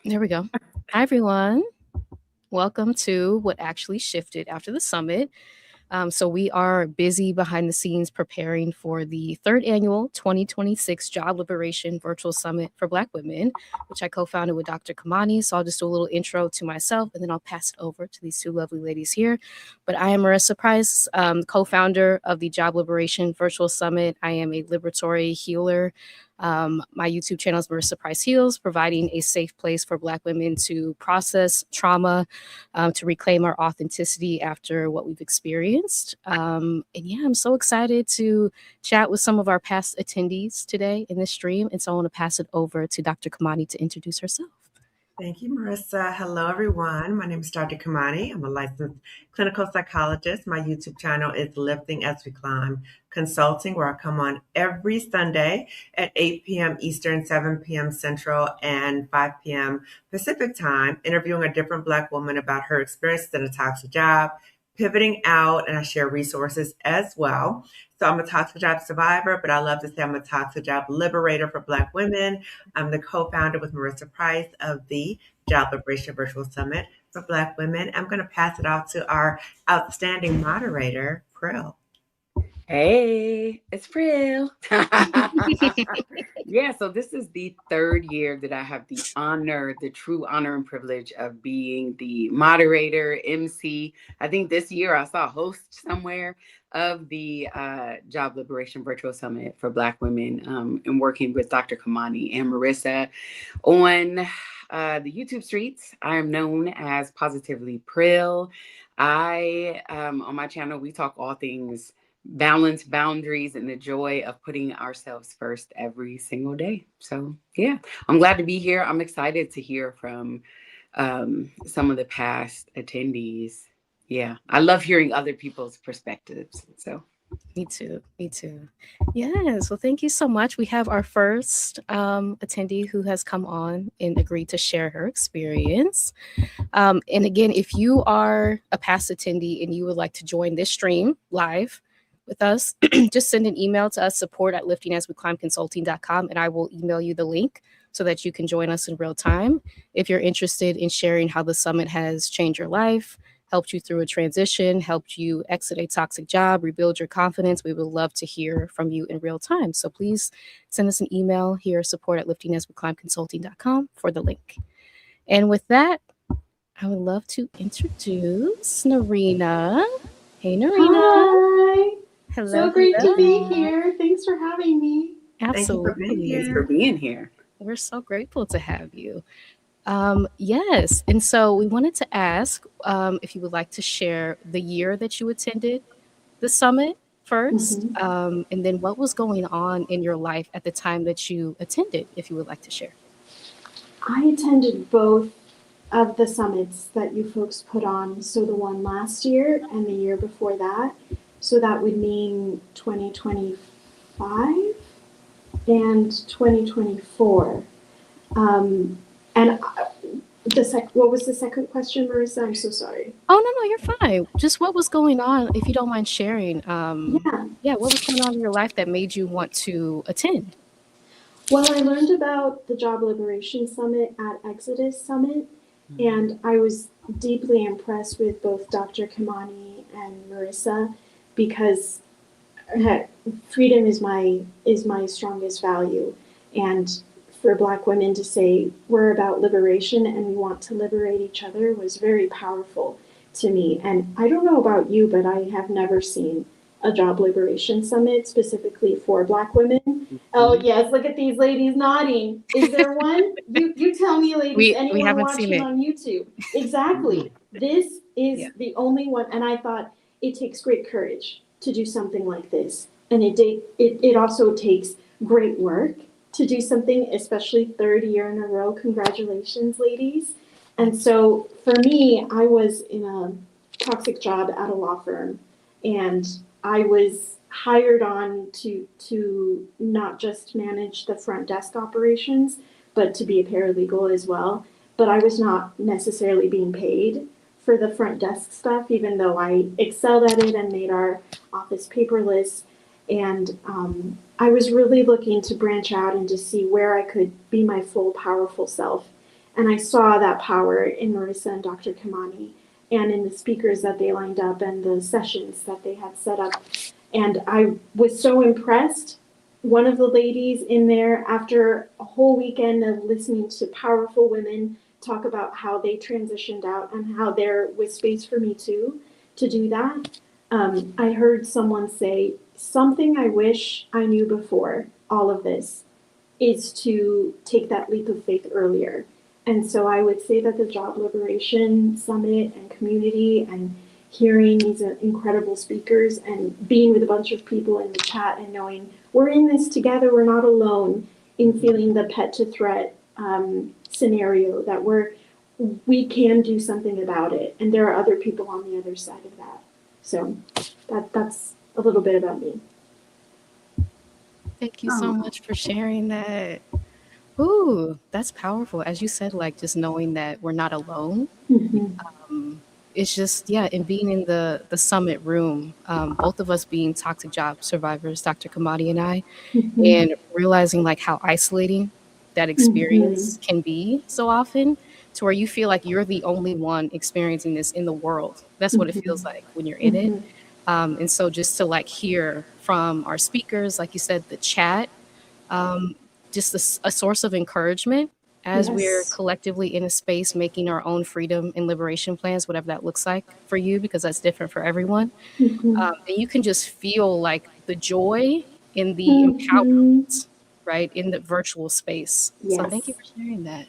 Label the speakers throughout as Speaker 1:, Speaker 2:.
Speaker 1: There we go. Hi, everyone. Welcome to what actually shifted after the summit. So, we are busy behind the scenes preparing for the third annual 2026 Job Liberation Virtual Summit for Black Women, which I co founded with Dr. Kimani. So, I'll just do a little intro to myself and then I'll pass it over to these two lovely ladies here. But I am Marissa Price, co founder of the Job Liberation Virtual Summit. I am a liberatory healer. My YouTube channel is Marissa Price Heals, providing a safe place for Black women to process trauma, to reclaim our authenticity after what we've experienced. And yeah, I'm so excited to chat with some of our past attendees today in this stream. And so I want to pass it over to Dr. Kamani to introduce herself.
Speaker 2: Thank you, Marissa. Hello, everyone. My name is Dr. Kimani. I'm a licensed clinical psychologist. My YouTube channel is Lifting as We Climb Consulting, where I come on every Sunday at 8 p.m. Eastern, 7 p.m. Central, and 5 p.m. Pacific time, interviewing a different Black woman about her experiences in a toxic job, pivoting out, and I share resources as well. So I'm a toxic job survivor, but I love to say I'm a toxic job liberator for Black women. I'm the co-founder with Marissa Price of the Job Liberation Virtual Summit for Black women. I'm going to pass it out to our outstanding moderator, Apryl.
Speaker 3: Hey, it's Apryl. Yeah, so this is the third year that I have the true honor and privilege of being the moderator, MC. I think this year I saw host somewhere of the Job Liberation Virtual Summit for Black women, and working with Dr. Kimani and Marissa on the YouTube streets. I am known as Positively Apryl. On my channel, we talk all things balance, boundaries, and the joy of putting ourselves first every single day. So yeah, I'm glad to be here. I'm excited to hear from some of the past attendees. Yeah, I love hearing other people's perspectives. So
Speaker 1: Me too. Me too. Yes. Well, thank you so much. We have our first attendee who has come on and agreed to share her experience. And again, if you are a past attendee and you would like to join this stream live with us, just send an email to us, support@liftingasweclimbconsulting.com, and I will email you the link so that you can join us in real time. If you're interested in sharing how the summit has changed your life, helped you through a transition, helped you exit a toxic job, rebuild your confidence, we would love to hear from you in real time. So please send us an email here, support@liftingasweclimbconsulting.com for the link. And with that, I would love to introduce Narina. Hey, Narina.
Speaker 4: Hi.
Speaker 1: Hello.
Speaker 4: So great to be here. Thanks for having me.
Speaker 1: Absolutely.
Speaker 2: Thank you for being here.
Speaker 1: We're so grateful to have you. Yes. And so we wanted to ask if you would like to share the year that you attended the summit first, and then what was going on in your life at the time that you attended, if you would like to share.
Speaker 4: I attended both of the summits that you folks put on. So the one last year and the year before that. So that would mean 2025 and 2024. What was the second question, Marissa? I'm so sorry.
Speaker 1: Oh, no, you're fine. Just what was going on, if you don't mind sharing. What was going on in your life that made you want to attend?
Speaker 4: Well, I learned about the Job Liberation Summit at Exodus Summit, and I was deeply impressed with both Dr. Kimani and Marissa because freedom is my strongest value, and for Black women to say we're about liberation and we want to liberate each other was very powerful to me. And I don't know about you, but I have never seen a Job Liberation Summit specifically for Black women. Oh yes, look at these ladies nodding. Is there one? You tell me, ladies. Anyone watching on YouTube? Exactly. This is the only one, and I thought it takes great courage to do something like this, and it also takes great work to do something, especially third year in a row. Congratulations, ladies. And so for me, I was in a toxic job at a law firm, and I was hired on to not just manage the front desk operations, but to be a paralegal as well. But I was not necessarily being paid for the front desk stuff, even though I excelled at it and made our office paperless. And I was really looking to branch out and to see where I could be my full, powerful self. And I saw that power in Marissa and Dr. Kimani and in the speakers that they lined up and the sessions that they had set up. And I was so impressed. One of the ladies in there, after a whole weekend of listening to powerful women talk about how they transitioned out and how there was space for me too to do that, I heard someone say, something I wish I knew before all of this is to take that leap of faith earlier. And so I would say that the Job Liberation Summit and community and hearing these incredible speakers and being with a bunch of people in the chat and knowing we're in this together, we're not alone in feeling the pet to threat scenario, that we can do something about it. And there are other people on the other side of that. So that's a little bit about me.
Speaker 1: Thank you so much for sharing that. Ooh, that's powerful. As you said, like just knowing that we're not alone. It's just, yeah, and being in the summit room, both of us being toxic job survivors, Dr. Kimani and I, and realizing like how isolating that experience can be so often, to where you feel like you're the only one experiencing this in the world. That's what it feels like when you're in it. And so just to like hear from our speakers, like you said, the chat, just a source of encouragement as we're collectively in a space making our own freedom and liberation plans, whatever that looks like for you, because that's different for everyone. And you can just feel like the joy in the empowerment, right, in the virtual space. So thank you for sharing that.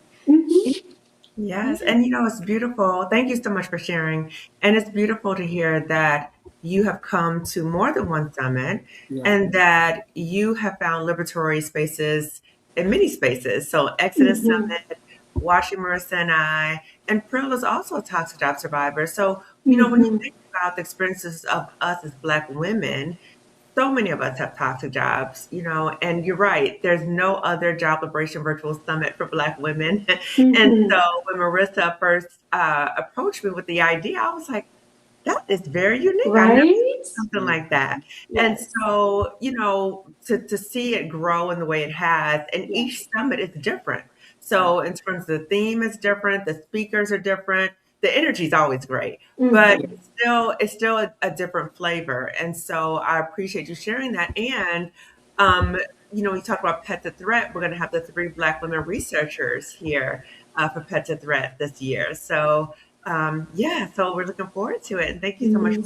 Speaker 2: Yes, and it's beautiful. Thank you so much for sharing. And it's beautiful to hear that you have come to more than one summit and that you have found liberatory spaces in many spaces. So Exodus Summit, watching Marissa and I, and Apryl is also a toxic job survivor. So, when you think about the experiences of us as Black women, so many of us have toxic jobs, and you're right. There's no other job liberation virtual summit for Black women. And so when Marissa first approached me with the idea, I was like, that is very unique. I never seen something like that. And so, to see it grow in the way it has, and each summit is different. So in terms of the theme is different, the speakers are different, the energy is always great, but it's still a different flavor. And so I appreciate you sharing that. And, we talk about Pet to Threat. We're going to have the 3 Black women researchers here for Pet to Threat this year. So, so we're looking forward to it. And thank you so much.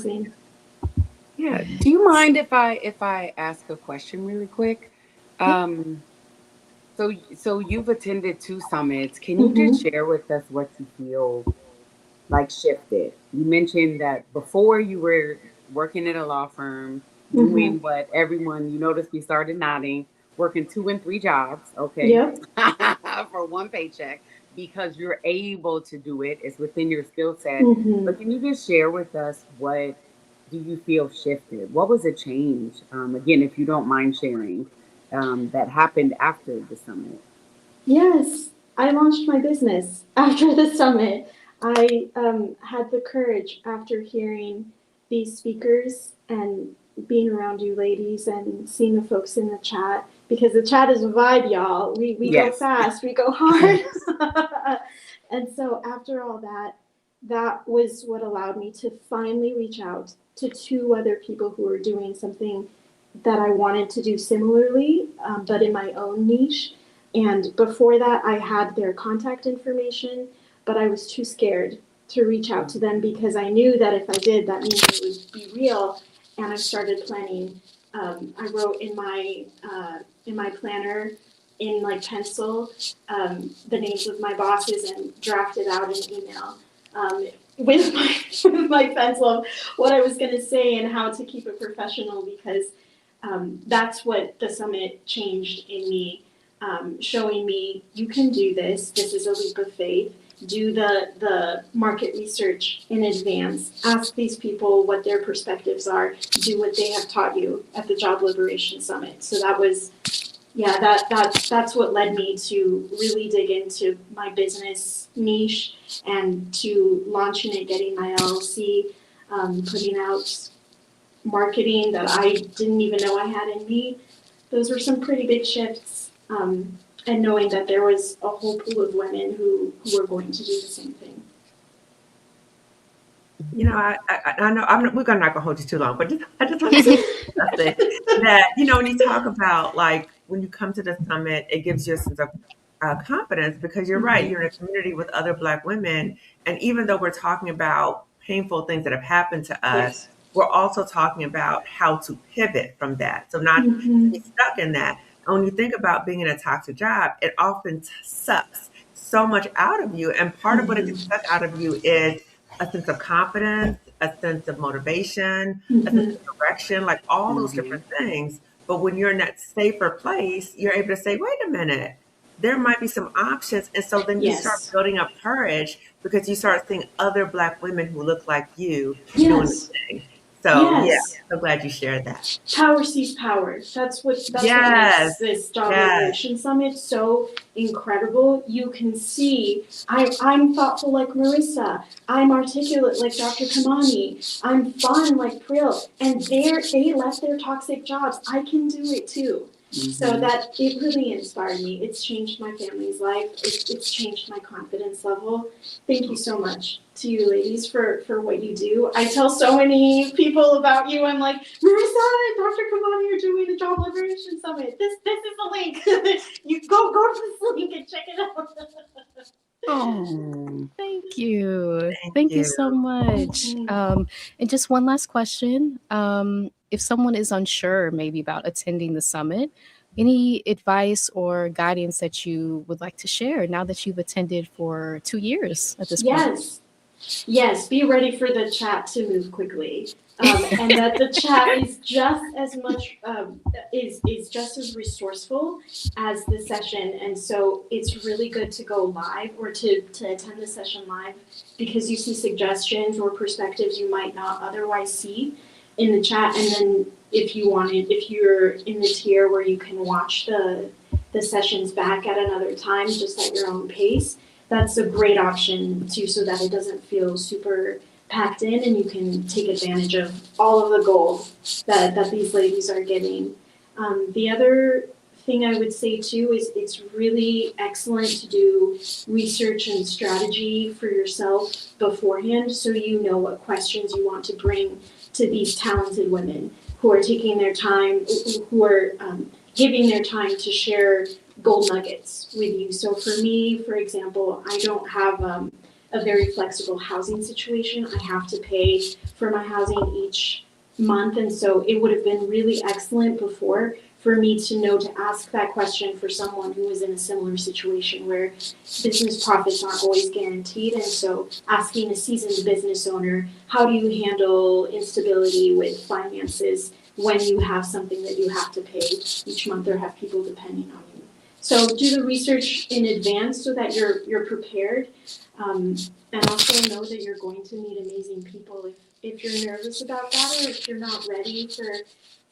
Speaker 3: Yeah. Do you mind if I ask a question really quick? So you've attended 2 summits. Can you just share with us what you feel like shifted? You mentioned that before you were working at a law firm, doing what everyone, you noticed we started nodding, working 2 and 3 jobs, for one paycheck, because you're able to do it. It's within your skill set. But can you just share with us, what do you feel shifted? What was a change? Again, if you don't mind sharing, that happened after the summit.
Speaker 4: Yes, I launched my business after the summit. I had the courage after hearing these speakers and being around you ladies and seeing the folks in the chat, because the chat is a vibe, y'all. We go fast, we go hard. And so after all that was what allowed me to finally reach out to 2 other people who were doing something that I wanted to do similarly, but in my own niche. And before that, I had their contact information, but I was too scared to reach out to them because I knew that if I did, that means it would be real. And I started planning. I wrote in my planner in like pencil the names of my bosses and drafted out an email with my pencil of what I was going to say and how to keep it professional, because that's what the summit changed in me. Showing me you can do this. This is a leap of faith. Do the market research in advance. Ask these people what their perspectives are. Do what they have taught you at the Job Liberation Summit. So that was, that's what led me to really dig into my business niche and to launching it, getting my LLC, putting out marketing that I didn't even know I had in me. Those were some pretty big shifts. and knowing that there was a whole pool of women who were going to do the same thing.
Speaker 2: You know, I know we're not going to hold you too long, but I just want to say something that, you know, when you talk about like when you come to the summit, it gives you a sense of confidence because you're right. You're in a community with other Black women. And even though we're talking about painful things that have happened to us, we're also talking about how to pivot from that. So not to be stuck in that. And when you think about being in a toxic job, it often sucks so much out of you. And part of what it gets suck out of you is a sense of confidence, a sense of motivation, a sense of direction, like all those different things. But when you're in that safer place, you're able to say, wait a minute, there might be some options. And so then you start building up courage because you start seeing other Black women who look like you doing the thing. So yeah, so glad you shared that.
Speaker 4: Power sees power. That's what makes this Job Liberation Summit so incredible. You can see I'm thoughtful like Marissa. I'm articulate like Dr. Kimani. I'm fun like Apryl. And they left their toxic jobs. I can do it too. So that it really inspired me. It's changed my family's life. It's changed my confidence level. Thank you so much to you ladies for what you do. I tell so many people about you. I'm like, Marissa and Dr. Kimani are doing the Job Liberation Summit. This is the link. You go to this link and check it out.
Speaker 1: Oh, thank you. Thank you so much. And just one last question. If someone is unsure maybe about attending the summit, any advice or guidance that you would like to share now that you've attended for 2 years at this point?
Speaker 4: Yes, be ready for the chat to move quickly. And that the chat is just as much is just as resourceful as the session, and so it's really good to go live or to attend the session live because you see suggestions or perspectives you might not otherwise see in the chat. And then if you're in the tier where you can watch the sessions back at another time just at your own pace, that's a great option too, so that it doesn't feel super packed in and you can take advantage of all of the gold that these ladies are getting. The other thing I would say too is it's really excellent to do research and strategy for yourself beforehand so you know what questions you want to bring to these talented women who are taking their time, who are giving their time to share gold nuggets with you. So for me, for example, I don't have a very flexible housing situation. I have to pay for my housing each month. And so it would have been really excellent before for me to know to ask that question for someone who is in a similar situation where business profits aren't always guaranteed. And so asking a seasoned business owner, how do you handle instability with finances when you have something that you have to pay each month or have people depending on you? So do the research in advance so that you're prepared, and also know that you're going to meet amazing people. If you're nervous about that or if you're not ready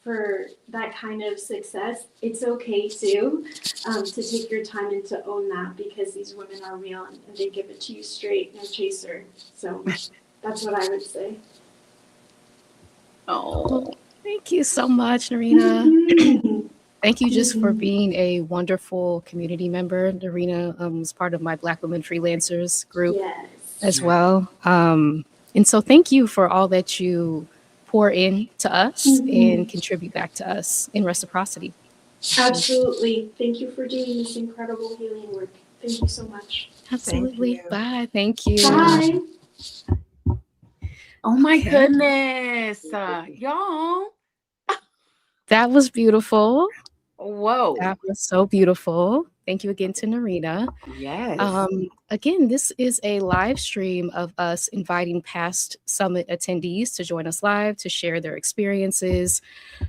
Speaker 4: for that kind of success, it's okay too, to take your time and to own that because these women are real and they give it to you straight, no chaser. So that's what I would say.
Speaker 1: Oh, thank you so much, Narina. Thank you just for being a wonderful community member. Narina was part of my Black Women Freelancers group as well. And so thank you for all that you pour in to us and contribute back to us in reciprocity.
Speaker 4: Absolutely. Thank you for doing this incredible healing work. Thank you so much.
Speaker 1: Absolutely. Bye. Thank you.
Speaker 4: Bye.
Speaker 3: Oh my goodness. Y'all.
Speaker 1: That was beautiful.
Speaker 3: Whoa.
Speaker 1: That was so beautiful. Thank you again to Narina.
Speaker 3: Yes.
Speaker 1: Again, this is a live stream of us inviting past summit attendees to join us live to share their experiences.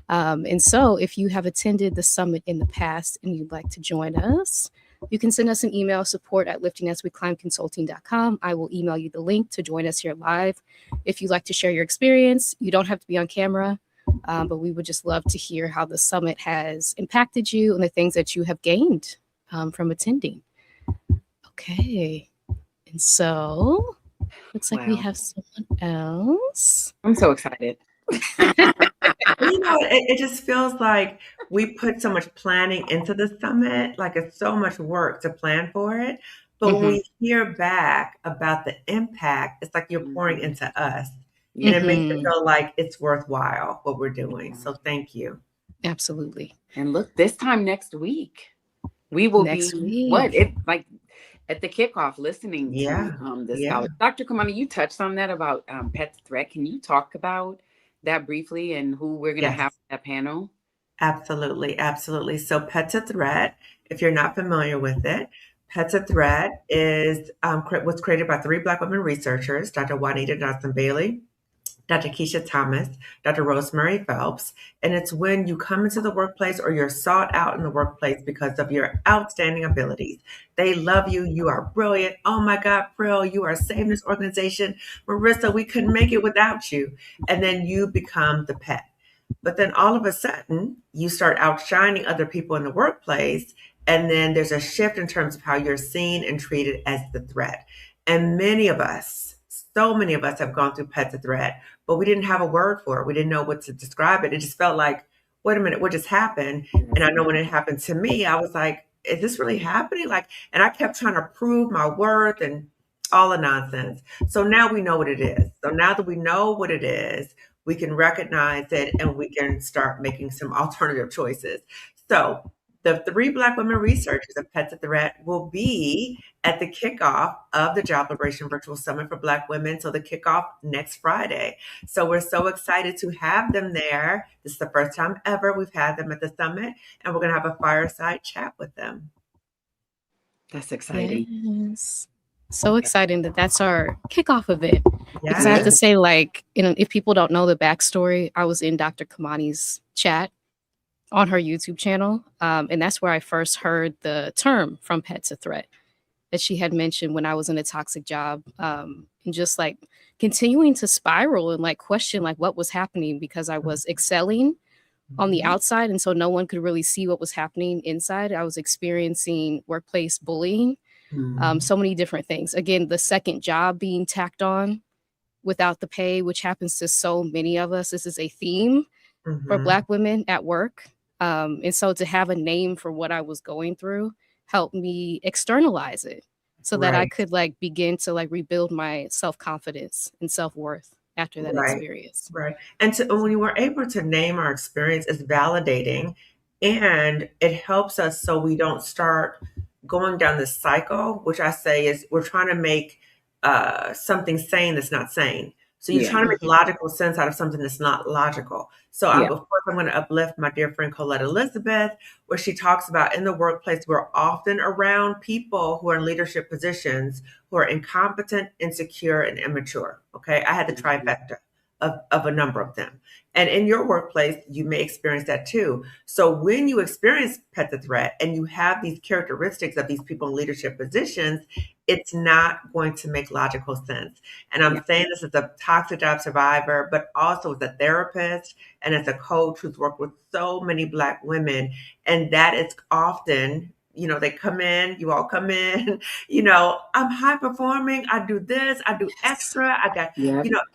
Speaker 1: And so if you have attended the summit in the past and you'd like to join us, you can send us an email, support@liftingasweclimbconsulting.com. I will email you the link to join us here live. If you'd like to share your experience, you don't have to be on camera. But we would just love to hear how the summit has impacted you and the things that you have gained from attending. Okay. And so looks like we have someone else.
Speaker 3: I'm so excited.
Speaker 2: You know, it just feels like we put so much planning into the summit. Like it's so much work to plan for it. But when we hear back about the impact, it's like you're pouring into us. And it makes it feel like it's worthwhile what we're doing. So thank you.
Speaker 1: Absolutely.
Speaker 3: And look, this time next week, we will be like at the kickoff listening to the scholar. Dr. Kimani, you touched on that about pet threat. Can you talk about that briefly and who we're going to have at that panel?
Speaker 2: Absolutely, absolutely. So Pets a Threat, if you're not familiar with it, Pets a Threat is was created by 3 Black women researchers, Dr. Juanita Johnson-Bailey, Dr. Keisha Thomas, Dr. Rosemary Phelps, and it's when you come into the workplace or you're sought out in the workplace because of your outstanding abilities. They love you. You are brilliant. Oh my God, Apryl, you are saving this organization. Marissa, we couldn't make it without you. And then you become the pet. But then all of a sudden, you start outshining other people in the workplace. And then there's a shift in terms of how you're seen and treated as the threat. And many of us, so many of us have gone through Pets a Threat, but we didn't have a word for it. We didn't know what to describe it. It just felt like, wait a minute, what just happened? And I know when it happened to me, I was like, is this really happening? And I kept trying to prove my worth and all the nonsense. So now we know what it is. So now that we know what it is, we can recognize it and we can start making some alternative choices. So the 3 Black women researchers of Pets a Threat will be at the kickoff of the Job Liberation Virtual Summit for Black women. So the kickoff next Friday. So we're so excited to have them there. This is the first time ever we've had them at the summit, and we're going to have a fireside chat with them.
Speaker 3: That's exciting.
Speaker 1: Yes. So exciting that's our kickoff event. Because I have to say, if people don't know the backstory, I was in Dr. Kimani's chat on her YouTube channel. And that's where I first heard the term from Pets a Threat that she had mentioned when I was in a toxic job, and just continuing to spiral and question what was happening, because I was excelling on the outside. And so no one could really see what was happening inside. I was experiencing workplace bullying, so many different things. Again, the second job being tacked on without the pay, which happens to so many of us. This is a theme for Black women at work. And so to have a name for what I was going through helped me externalize it so that I could begin to rebuild my self-confidence and self-worth after that experience.
Speaker 2: Right. And when you were able to name our experience, it's validating, and it helps us so we don't start going down this cycle, which I say is we're trying to make something sane that's not sane. So you're trying to make logical sense out of something that's not logical. So of course, I'm going to uplift my dear friend Colette Elizabeth, where she talks about in the workplace, we're often around people who are in leadership positions who are incompetent, insecure, and immature. Okay. I had the trifecta of a number of them. And in your workplace, you may experience that too. So when you experience Pets a Threat and you have these characteristics of these people in leadership positions, it's not going to make logical sense. And I'm saying this as a toxic job survivor, but also as a therapist and as a coach who's worked with so many Black women. And that is often, they come in, you all come in, I'm high performing. I do this, I do extra. I got,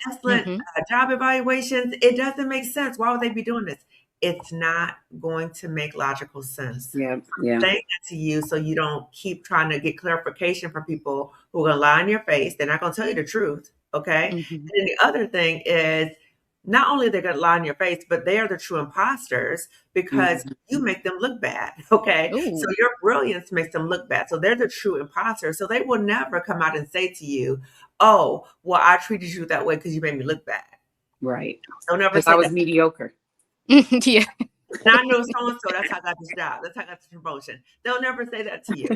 Speaker 2: excellent job evaluations. It doesn't make sense. Why would they be doing this? It's not going to make logical sense. I'm saying that to you so you don't keep trying to get clarification from people who are going to lie in your face. They're not going to tell you the truth. Okay. And then the other thing is, not only are they going to lie in your face, but they are the true imposters because you make them look bad. Okay. Ooh. So your brilliance makes them look bad. So they're the true imposters. So they will never come out and say to you, oh, well, I treated you that way because you made me look bad.
Speaker 3: Right.
Speaker 2: Don't ever say
Speaker 3: I was mediocre.
Speaker 1: Yeah.
Speaker 2: And I know so-and-so, that's how I got this job. That's how I got this promotion. They'll never say that to you.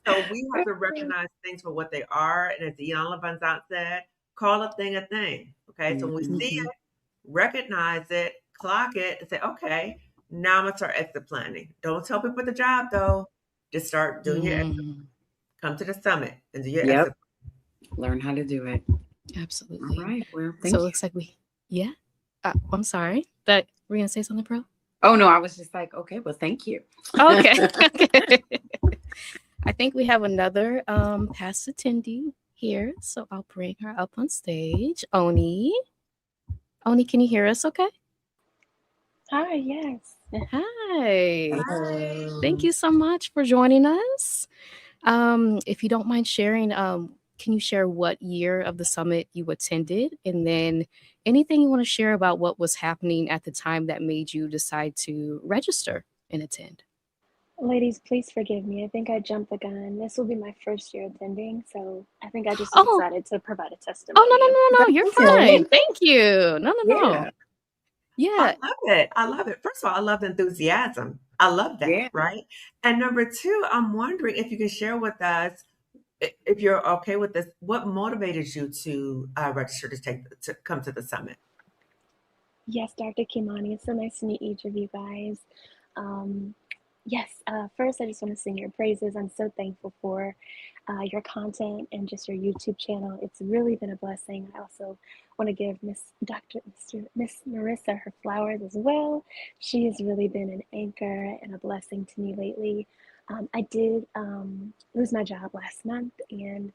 Speaker 2: So we have to recognize things for what they are. And as Iana Van Zant said, call a thing a thing. Okay. So when we see it, recognize it, clock it, and say, okay, now I'm going to start exit planning. Don't tell people the job, though. Just start doing your exit. Come to the summit and do your exit.
Speaker 3: Learn how to do it.
Speaker 1: Absolutely.
Speaker 3: All right. Well,
Speaker 1: thank you. It looks like I'm sorry. That were you going to say something, Apryl?
Speaker 3: Oh, no, I was just like, okay, well, thank you.
Speaker 1: Okay. I think we have another past attendee here, so I'll bring her up on stage. Oni, can you hear us okay?
Speaker 5: Hi, yes.
Speaker 1: Hi. Thank
Speaker 2: Hello.
Speaker 1: you so much for joining us. If you don't mind sharing, can you share what year of the summit you attended? And then anything you want to share about what was happening at the time that made you decide to register and attend?
Speaker 5: Ladies, please forgive me. I think I jumped the gun. This will be my first year attending, so I think I just was
Speaker 1: Oh,
Speaker 5: excited to provide a
Speaker 1: oh,
Speaker 5: testimony.
Speaker 1: no.
Speaker 3: That's
Speaker 1: You're
Speaker 3: okay.
Speaker 1: fine. Thank you. No.
Speaker 3: Yeah.
Speaker 2: I
Speaker 1: Yeah.
Speaker 2: love it. I love it. First of all, I love the enthusiasm. I love that,
Speaker 3: Yeah.
Speaker 2: right? And number two, I'm wondering if you can share with us, if you're okay with this, what motivated you to register to come to the summit?
Speaker 5: Yes, Dr. Kimani, it's so nice to meet each of you guys. Um, yes, first, I just want to sing your praises. I'm so thankful for your content and just your YouTube channel. It's really been a blessing. I also want to give Miss Marissa her flowers as well. She has really been an anchor and a blessing to me lately. I did lose my job last month, and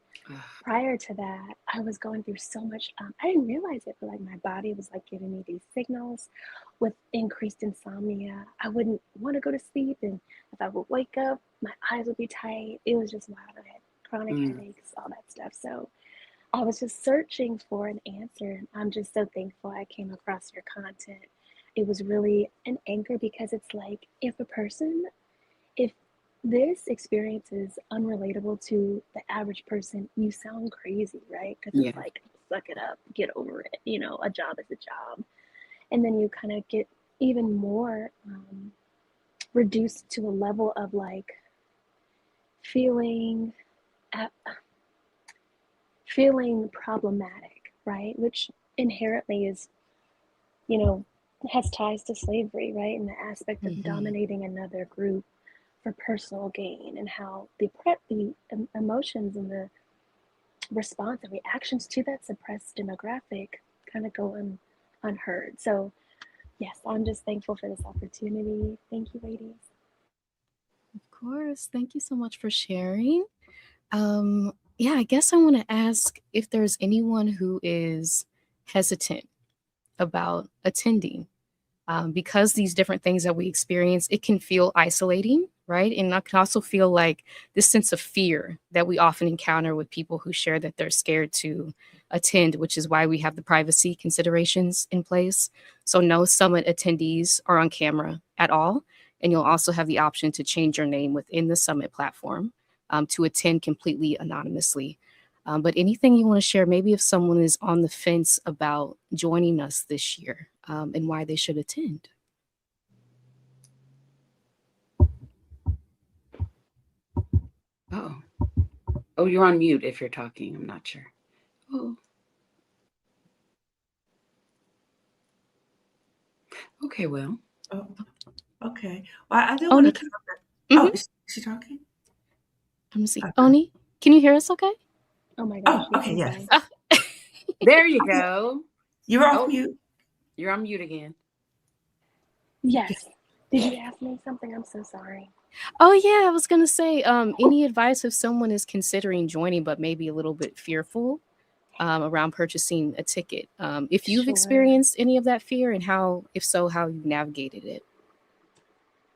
Speaker 5: prior to that, I was going through so much. I didn't realize it, but like my body was like giving me these signals with increased insomnia. I wouldn't want to go to sleep, and if I would wake up, my eyes would be tight. It was just wild. I had chronic
Speaker 3: Mm.
Speaker 5: headaches, all that stuff. So I was just searching for an answer, and I'm just so thankful I came across your content. It was really an anchor because it's like if this experience is unrelatable to the average person, you sound crazy, right? Because
Speaker 3: Yeah.
Speaker 5: it's like, suck it up, get over it. A job is a job. And then you kind of get even more reduced to a level of like feeling uh, feeling problematic, right? Which inherently is, you know, has ties to slavery, right? And the aspect of dominating another group for personal gain, and how the emotions and the response and reactions to that suppressed demographic kind of go unheard. So yes, I'm just thankful for this opportunity. Thank you, ladies.
Speaker 1: Of course. Thank you so much for sharing. Yeah, I guess I want to ask if there's anyone who is hesitant about attending. Because these different things that we experience, it can feel isolating, right? And I can also feel like this sense of fear that we often encounter with people who share that they're scared to attend, which is why we have the privacy considerations in place. So no summit attendees are on camera at all. And you'll also have the option to change your name within the summit platform to attend completely anonymously. But anything you want to share, maybe if someone is on the fence about joining us this year and why they should attend.
Speaker 3: Oh. Oh, you're on mute if you're talking. I'm not sure. Oh. Okay, well.
Speaker 2: Oh, okay. Well, I do
Speaker 1: Oni,
Speaker 2: want to comment. Oh, is she talking?
Speaker 1: let me see.
Speaker 2: Okay.
Speaker 1: Oni, can you hear us okay?
Speaker 5: Oh my gosh.
Speaker 2: Oh, okay, yes.
Speaker 3: There you go.
Speaker 2: You're off
Speaker 3: Oh,
Speaker 2: mute.
Speaker 3: you're on mute again.
Speaker 5: Yes. Did you ask me something? I'm so sorry.
Speaker 1: Oh yeah, I was gonna say, any advice if someone is considering joining but maybe a little bit fearful around purchasing a ticket? If you've
Speaker 5: Sure.
Speaker 1: experienced any of that fear, and how, if so, how you navigated it.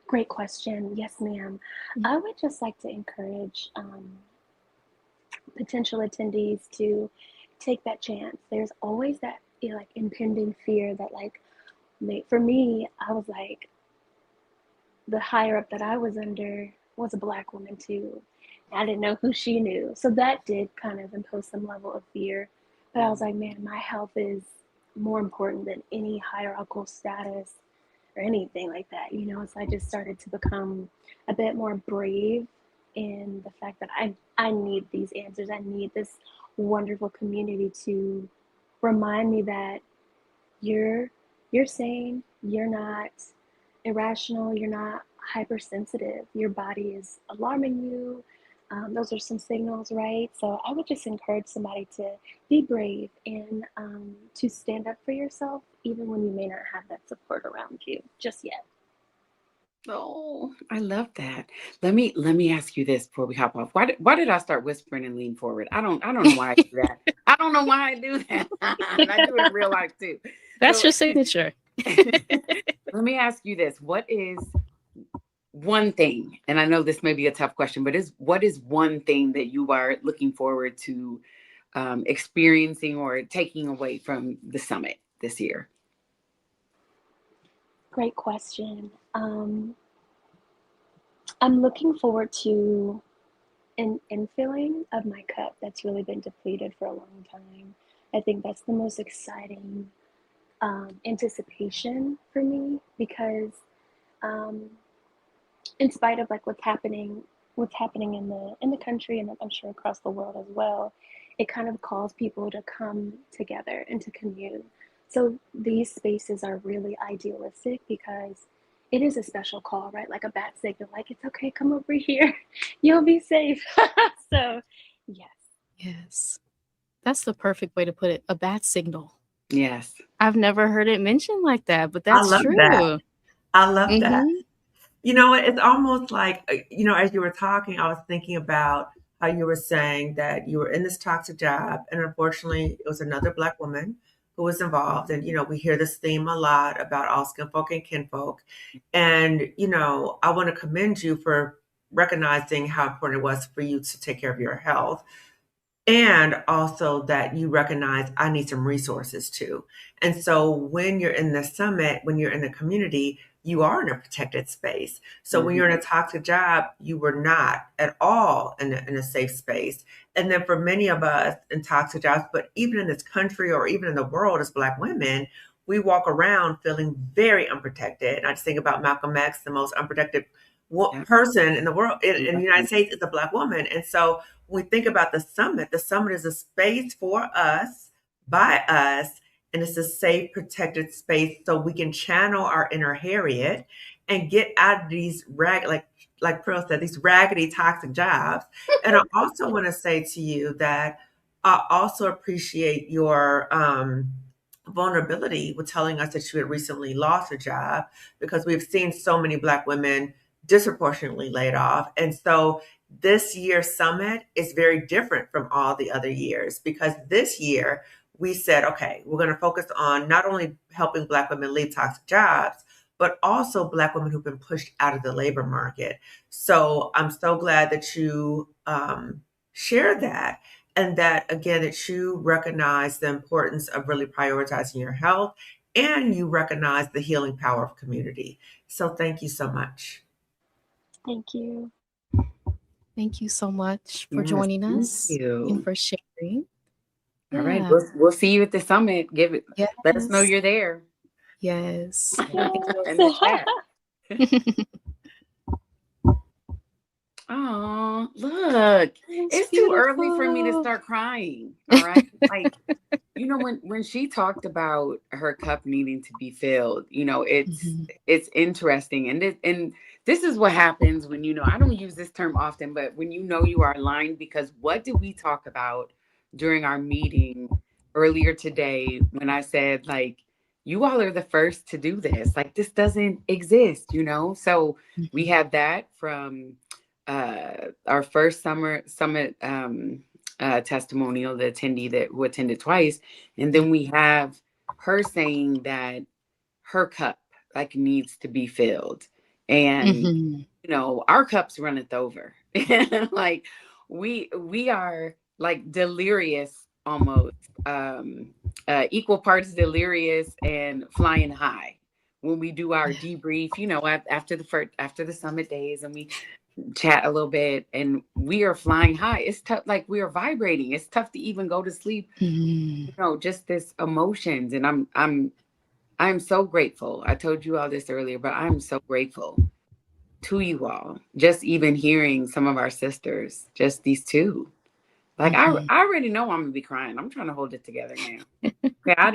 Speaker 5: Great question. Yes, ma'am. I would just like to encourage potential attendees to take that chance. There's always that like impending fear that like for me, I was like, the higher up that I was under was a Black woman too. I didn't know who she knew. So that did kind of impose some level of fear. But I was like, man, my health is more important than any hierarchical status or anything like that, So I just started to become a bit more brave in the fact that I need these answers. I need this wonderful community to remind me that you're sane, you're not irrational, you're not hypersensitive. Your body is alarming you. Those are some signals, right? So I would just encourage somebody to be brave and to stand up for yourself, even when you may not have that support around you just yet.
Speaker 3: Oh, I love that. Let me ask you this before we hop off. Why did I start whispering and lean forward? I don't know why I do that. I don't know why I do that. And I do it in real life too.
Speaker 1: That's
Speaker 3: So
Speaker 1: your signature.
Speaker 3: Let me ask you this. What is one thing, and I know this may be a tough question, but what is one thing that you are looking forward to experiencing or taking away from the summit this year?
Speaker 5: Great question. I'm looking forward to an infilling of my cup that's really been depleted for a long time. I think that's the most exciting anticipation for me, because in spite of like what's happening in the country, and I'm sure across the world as well, it kind of calls people to come together and to commune. So these spaces are really idealistic because it is a special call, right? Like a bat signal, like, it's okay, come over here, you'll be safe. So yes.
Speaker 1: Yes. That's the perfect way to put it. A bat signal.
Speaker 3: Yes.
Speaker 1: I've never heard it mentioned like that, but
Speaker 2: I
Speaker 1: that's
Speaker 2: love
Speaker 1: true.
Speaker 2: that. I love that.
Speaker 1: Mhm.
Speaker 2: You know what? It's almost like, as you were talking, I was thinking about how you were saying that you were in this toxic job, and unfortunately, it was another Black woman who was involved. And, we hear this theme a lot about all skin folk and kinfolk. And, I want to commend you for recognizing how important it was for you to take care of your health. And also that you recognize I need some resources too. And so when you're in the summit, when you're in the community, you are in a protected space. So when you're in a toxic job, you were not at all in a safe space. And then for many of us in toxic jobs, but even in this country or even in the world as Black women, we walk around feeling very unprotected. And I just think about Malcolm X, the most unprotected person in the world, in the United States, is a Black woman. And so when we think about the summit is a space for us, by us, and it's a safe, protected space so we can channel our inner Harriet and get out of these like Pearl said, these raggedy, toxic jobs. And I also want to say to you that I also appreciate your vulnerability with telling us that you had recently lost a job, because we've seen so many Black women disproportionately laid off. And so this year's summit is very different from all the other years, because this year we said, okay, we're going to focus on not only helping Black women leave toxic jobs, but also Black women who've been pushed out of the labor market. So I'm so glad that you share that, and that, again, that you recognize the importance of really prioritizing your health, and you recognize the healing power of community. So thank you so much.
Speaker 5: Thank you.
Speaker 1: Thank you so much for joining us and for sharing.
Speaker 3: All right. We'll see you at the summit. Let us know
Speaker 1: Yes.
Speaker 3: you're there.
Speaker 1: Yes.
Speaker 3: In the chat. Oh, look. It's too early for me to start crying. All right. Like, when she talked about her cup needing to be filled, it's interesting. And this is what happens when, I don't use this term often, but when you are aligned, because what did we talk about during our meeting earlier today when I said, like, you all are the first to do this. Like, this doesn't exist, So we had that from our first summit testimonial, the attendee who attended twice. And then we have her saying that her cup needs to be filled. And, our cups runneth over. Like we are delirious, almost equal parts delirious and flying high when we do our debrief, after the summit days, and we chat a little bit, and we are flying high. It's tough. We are vibrating. It's tough to even go to sleep. Just this emotions. And I'm so grateful. I told you all this earlier, but I'm so grateful to you all. Just even hearing some of our sisters, just these two. I already know I'm gonna be crying. I'm trying to hold it together now. Okay, I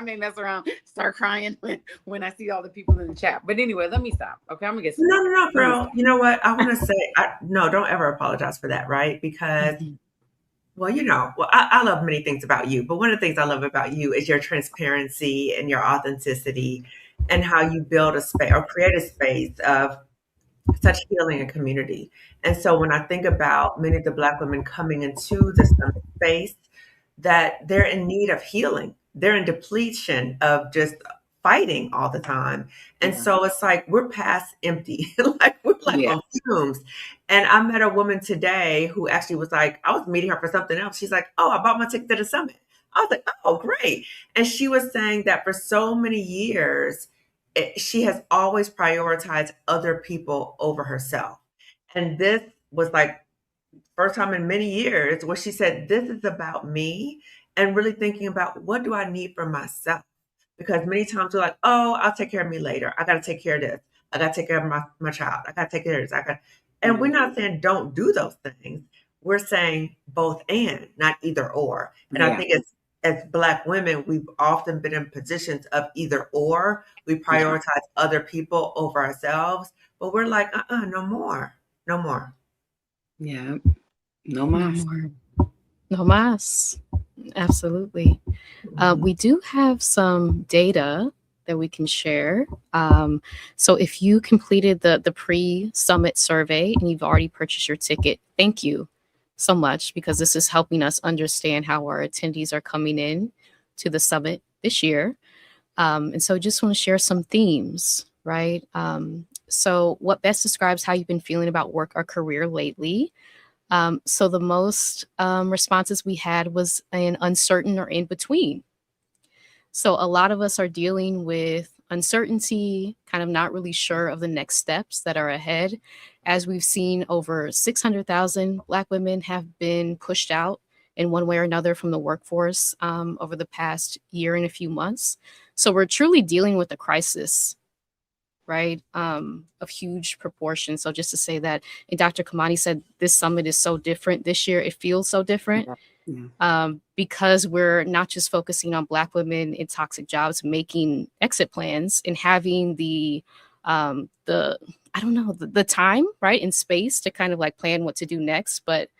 Speaker 3: may mess around, start crying when I see all the people in the chat. But anyway, let me stop. Okay, I'm gonna get started.
Speaker 2: No, girl. You know what? I want to say, no, don't ever apologize for that, right? Because, I love many things about you, but one of the things I love about you is your transparency and your authenticity, and how you build a space or create a space of such healing and community. And so when I think about many of the Black women coming into this space, that they're in need of healing. they're in depletion of just fighting all the time. And so it's like we're past empty. Like we're like on fumes. And I met a woman today who actually was like, I was meeting her for something else. She's like, oh, I bought my ticket to the summit. I was like, oh, great. And she was saying that for so many years, she has always prioritized other people over herself. And this was like first time in many years where she said, this is about me, and really thinking about what do I need for myself? Because many times we're like, oh, I'll take care of me later. I got to take care of this. I got to take care of my child. I got to take care of this. And we're not saying don't do those things. We're saying both and, not either or. And I think as Black women, we've often been in positions of either or. We prioritize other people over ourselves, but we're like, no more. No more.
Speaker 3: Yeah. No mas.
Speaker 1: No mas. Absolutely. We do have some data that we can share. So if you completed the pre-summit survey and you've already purchased your ticket, thank you so much, because this is helping us understand how our attendees are coming in to the summit this year. And so just want to share some themes, right? So what best describes how you've been feeling about work or career lately? So the most responses we had was an uncertain or in between. So a lot of us are dealing with uncertainty, kind of not really sure of the next steps that are ahead. As we've seen, over 600,000 Black women have been pushed out in one way or another from the workforce over the past year and a few months. So we're truly dealing with a crisis, right, of huge proportion. So just to say that, and Dr. Kimani said this summit is so different this year. It feels so different because we're not just focusing on Black women in toxic jobs, making exit plans and having the time, right, and space to kind of like plan what to do next. But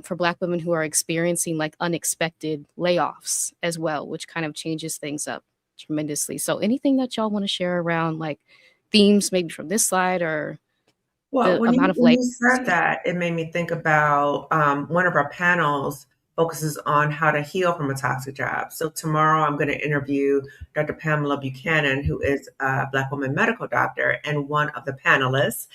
Speaker 1: for Black women who are experiencing like unexpected layoffs as well, which kind of changes things up tremendously. So anything that y'all want to share around like themes maybe from this slide or
Speaker 2: Well,
Speaker 1: the
Speaker 2: when
Speaker 1: amount of
Speaker 2: you
Speaker 1: layoffs?
Speaker 2: said that, it made me think about one of our panels focuses on how to heal from a toxic job. So tomorrow I'm going to interview Dr. Pamela Buchanan, who is a Black woman medical doctor and one of the panelists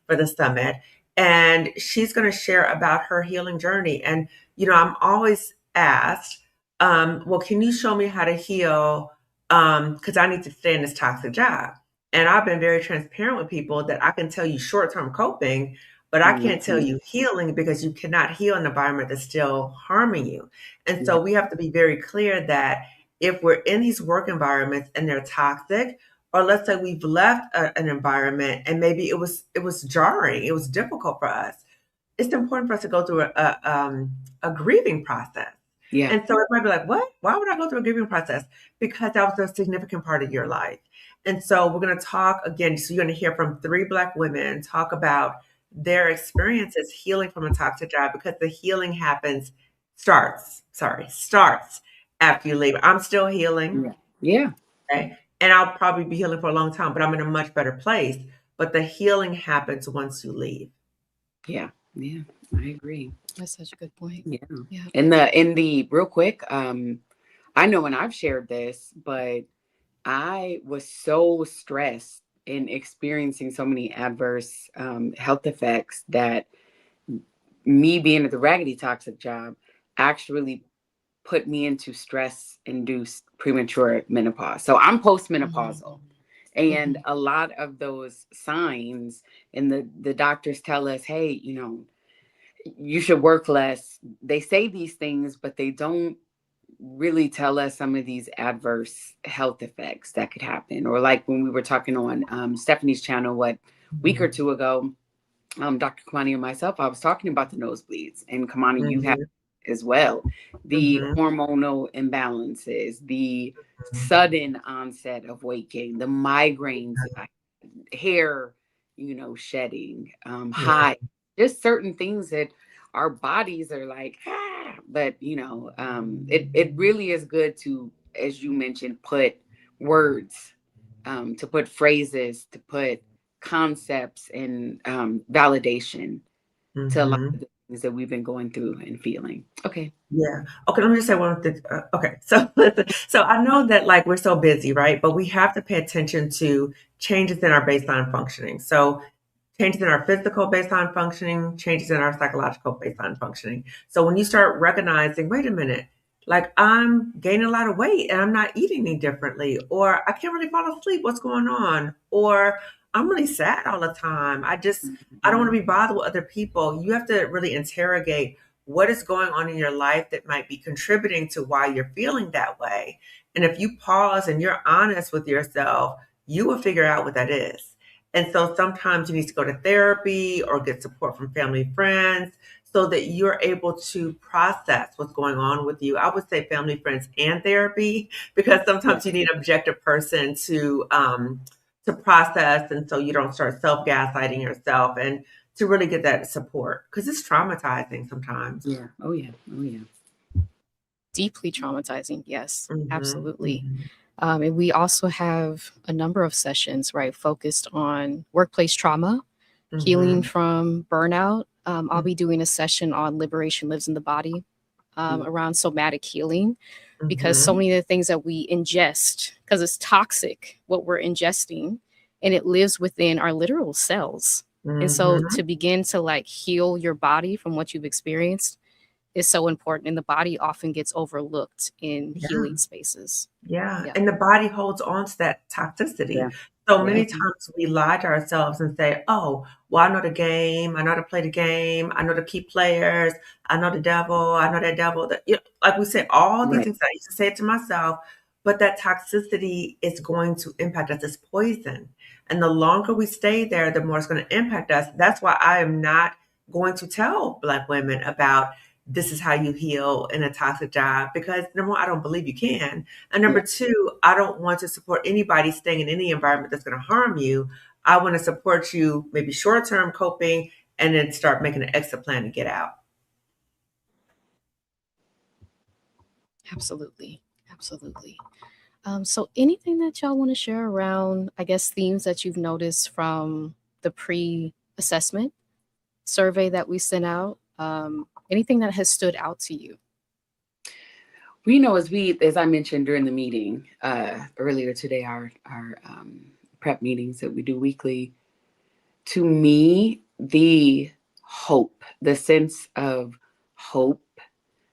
Speaker 2: for the summit. And she's going to share about her healing journey. And, I'm always asked, well, can you show me how to heal? Because I need to stay in this toxic job. And I've been very transparent with people that I can tell you short-term coping, but I can't tell you healing, because you cannot heal an environment that's still harming you. And so we have to be very clear that if we're in these work environments and they're toxic, or let's say we've left an environment and maybe it was jarring, it was difficult for us, it's important for us to go through a grieving process.
Speaker 3: Yeah.
Speaker 2: And so it might be like, what? Why would I go through a grieving process? Because that was a significant part of your life. And so we're going to talk again. So you're going to hear from 3 Black women talk about their experiences healing from a toxic job, because the healing starts after you leave. I'm still healing.
Speaker 3: Yeah.
Speaker 2: Okay? And I'll probably be healing for a long time, but I'm in a much better place. But the healing happens once you leave.
Speaker 3: Yeah. I agree.
Speaker 1: That's such a good point.
Speaker 3: Yeah. In the real quick, I know when I've shared this, but I was so stressed in experiencing so many adverse health effects that me being at the raggedy toxic job actually put me into stress-induced premature menopause. So I'm postmenopausal. And a lot of those signs, and the doctors tell us, hey, you should work less. They say these things, but they don't really tell us some of these adverse health effects that could happen. Or like when we were talking on Stephanie's channel, week or two ago, Dr. Kimani and myself, I was talking about the nosebleeds, and Kimani, you have as well, the hormonal imbalances, the sudden onset of weight gain, the migraines, hair, shedding, high, just certain things that our bodies are like, but it really is good to, as you mentioned, put words, to put phrases, to put concepts and validation to a lot of the things that we've been going through and feeling. Okay.
Speaker 2: Yeah. Okay. Let me just say one thing. Okay. So, listen, so I know that like we're so busy, right? But we have to pay attention to changes in our baseline functioning. So, changes in our physical baseline functioning, changes in our psychological baseline functioning. So, when you start recognizing, wait a minute, like I'm gaining a lot of weight and I'm not eating any differently, or I can't really fall asleep. What's going on? Or I'm really sad all the time. I don't want to be bothered with other people. You have to really interrogate what is going on in your life that might be contributing to why you're feeling that way. And if you pause and you're honest with yourself, you will figure out what that is. And so sometimes you need to go to therapy or get support from family, friends, so that you're able to process what's going on with you. I would say family, friends, and therapy, because sometimes you need an objective person to process, and so you don't start self gaslighting yourself, and to really get that support, because it's traumatizing sometimes.
Speaker 3: Yeah. Oh yeah. Oh yeah.
Speaker 1: Deeply traumatizing. Yes,
Speaker 2: Mhm,
Speaker 1: absolutely.
Speaker 2: mhm,
Speaker 1: And we also have a number of sessions, right, focused on workplace trauma, healing
Speaker 2: mhm,
Speaker 1: from burnout. I'll
Speaker 2: mhm,
Speaker 1: be doing a session on liberation lives in the body, around somatic healing, because so
Speaker 2: mhm.
Speaker 1: many of the things that we ingest, because it's toxic what we're ingesting, and it lives within our literal cells. And so to
Speaker 2: Mhm.
Speaker 1: begin to like heal your body from what you've experienced is so important. And the body often gets overlooked in
Speaker 2: Yeah.
Speaker 1: healing spaces.
Speaker 2: Yeah,
Speaker 1: Yeah.
Speaker 2: and the body holds on to that toxicity.
Speaker 3: Yeah.
Speaker 2: So
Speaker 3: Yeah.
Speaker 2: many times we lie to ourselves and say, "Oh, well, I know the game. I know how to play the game. I know the key players. I know the devil. I know that devil." That, like we say, all these
Speaker 3: Right.
Speaker 2: things. I used to say it to myself, but that toxicity is going to impact us. It's poison, and the longer we stay there, the more it's going to impact us. That's why I am not going to tell Black women about this is how you heal in a toxic job, because number one, I don't believe you can. And number
Speaker 3: Yeah.
Speaker 2: two, I don't want to support anybody staying in any environment that's going to harm you. I want to support you, maybe short term coping, and then start making an exit plan to get out.
Speaker 1: Absolutely. Absolutely. So anything that y'all want to share around, I guess, themes that you've noticed from the pre-assessment survey that we sent out? Anything that has stood out to you?
Speaker 3: We know as I mentioned during the meeting earlier today, our prep meetings that we do weekly. To me, the hope, the sense of hope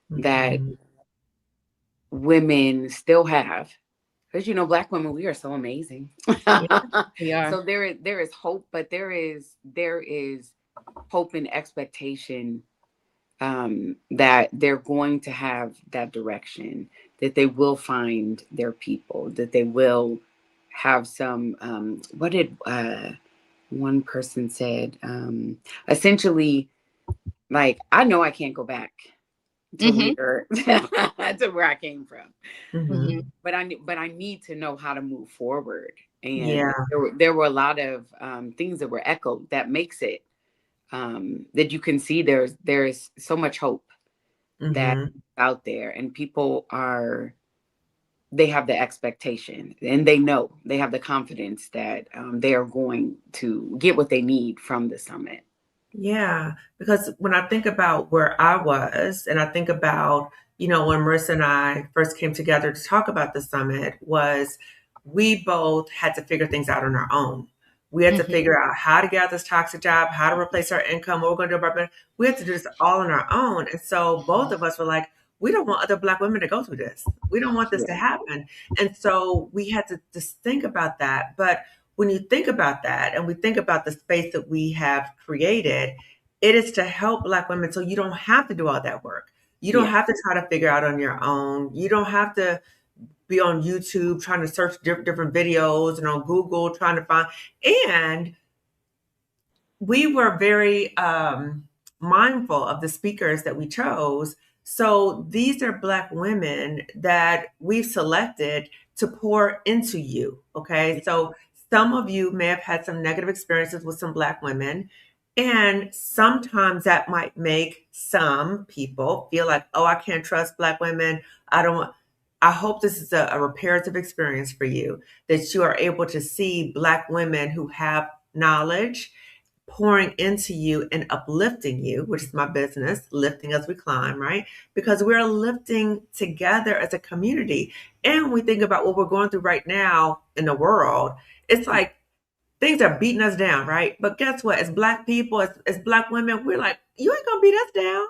Speaker 3: that
Speaker 2: Mhm.
Speaker 3: women still have, because Black women, we are so amazing.
Speaker 2: Yeah.
Speaker 1: We are.
Speaker 3: So there is hope, but there is hope and expectation that they're going to have that direction, that they will find their people, that they will have some. What did one person said? Essentially, like, I know I can't go back to
Speaker 1: Mm-hmm.
Speaker 3: where to where I came from,
Speaker 1: Mm-hmm.
Speaker 2: Mhm.
Speaker 3: but I need to know how to move forward. And
Speaker 2: Yeah.
Speaker 3: there were a lot of things that were echoed that makes it that you can see there's so much hope that
Speaker 2: Mhm.
Speaker 3: out there, and people they have the expectation, and they know, they have the confidence that they are going to get what they need from the summit.
Speaker 2: Yeah, because when I think about where I was, and I think about, when Marissa and I first came together to talk about the summit, was we both had to figure things out on our own. We had to
Speaker 1: Mm-hmm.
Speaker 2: figure out how to get out this toxic job, how to replace our income, what we're going to do about it. We had to do this all on our own. And so both of us were like, we don't want other Black women to go through this. We don't want this to
Speaker 3: Yeah.
Speaker 2: happen. And so we had to just think about that. But when you think about that, and we think about the space that we have created, it is to help Black women, so you don't have to do all that work. You don't
Speaker 3: Yeah.
Speaker 2: have to try to figure out on your own. You don't have to be on YouTube trying to search different videos, and on Google trying to find. And we were very mindful of the speakers that we chose. So these are Black women that we've selected to pour into you. Okay. So some of you may have had some negative experiences with some Black women. And sometimes that might make some people feel like, oh, I can't trust Black women. I don't want. I hope this is a reparative experience for you, that you are able to see Black women who have knowledge, pouring into you and uplifting you, which is my business, Lifting as We Climb, right? Because we're lifting together as a community. And when we think about what we're going through right now in the world, it's like things are beating us down, right? But guess what? As Black people, as Black women, we're like, you ain't gonna beat us down.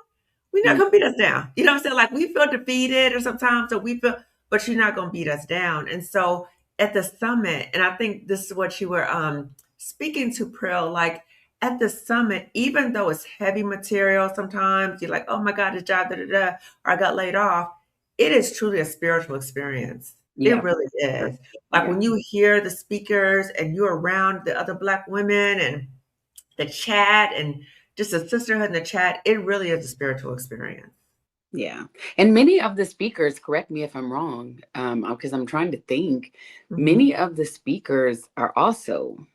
Speaker 2: We're not gonna beat us down. You know what I'm saying? Like we feel defeated or sometimes, or we feel, but you're not gonna beat us down. And so at the summit, and I think this is what you were speaking to, Prill, like at the summit, even though it's heavy material, sometimes you're like, oh my God, this job, da da da, or I got laid off. It is truly a spiritual experience.
Speaker 3: Yeah.
Speaker 2: It really is. Like when you hear the speakers and you're around the other Black women and the chat and just a sisterhood in the chat, it really is a spiritual experience.
Speaker 3: Yeah. And many of the speakers, correct me if I'm wrong, because I'm trying to think, many of the speakers are also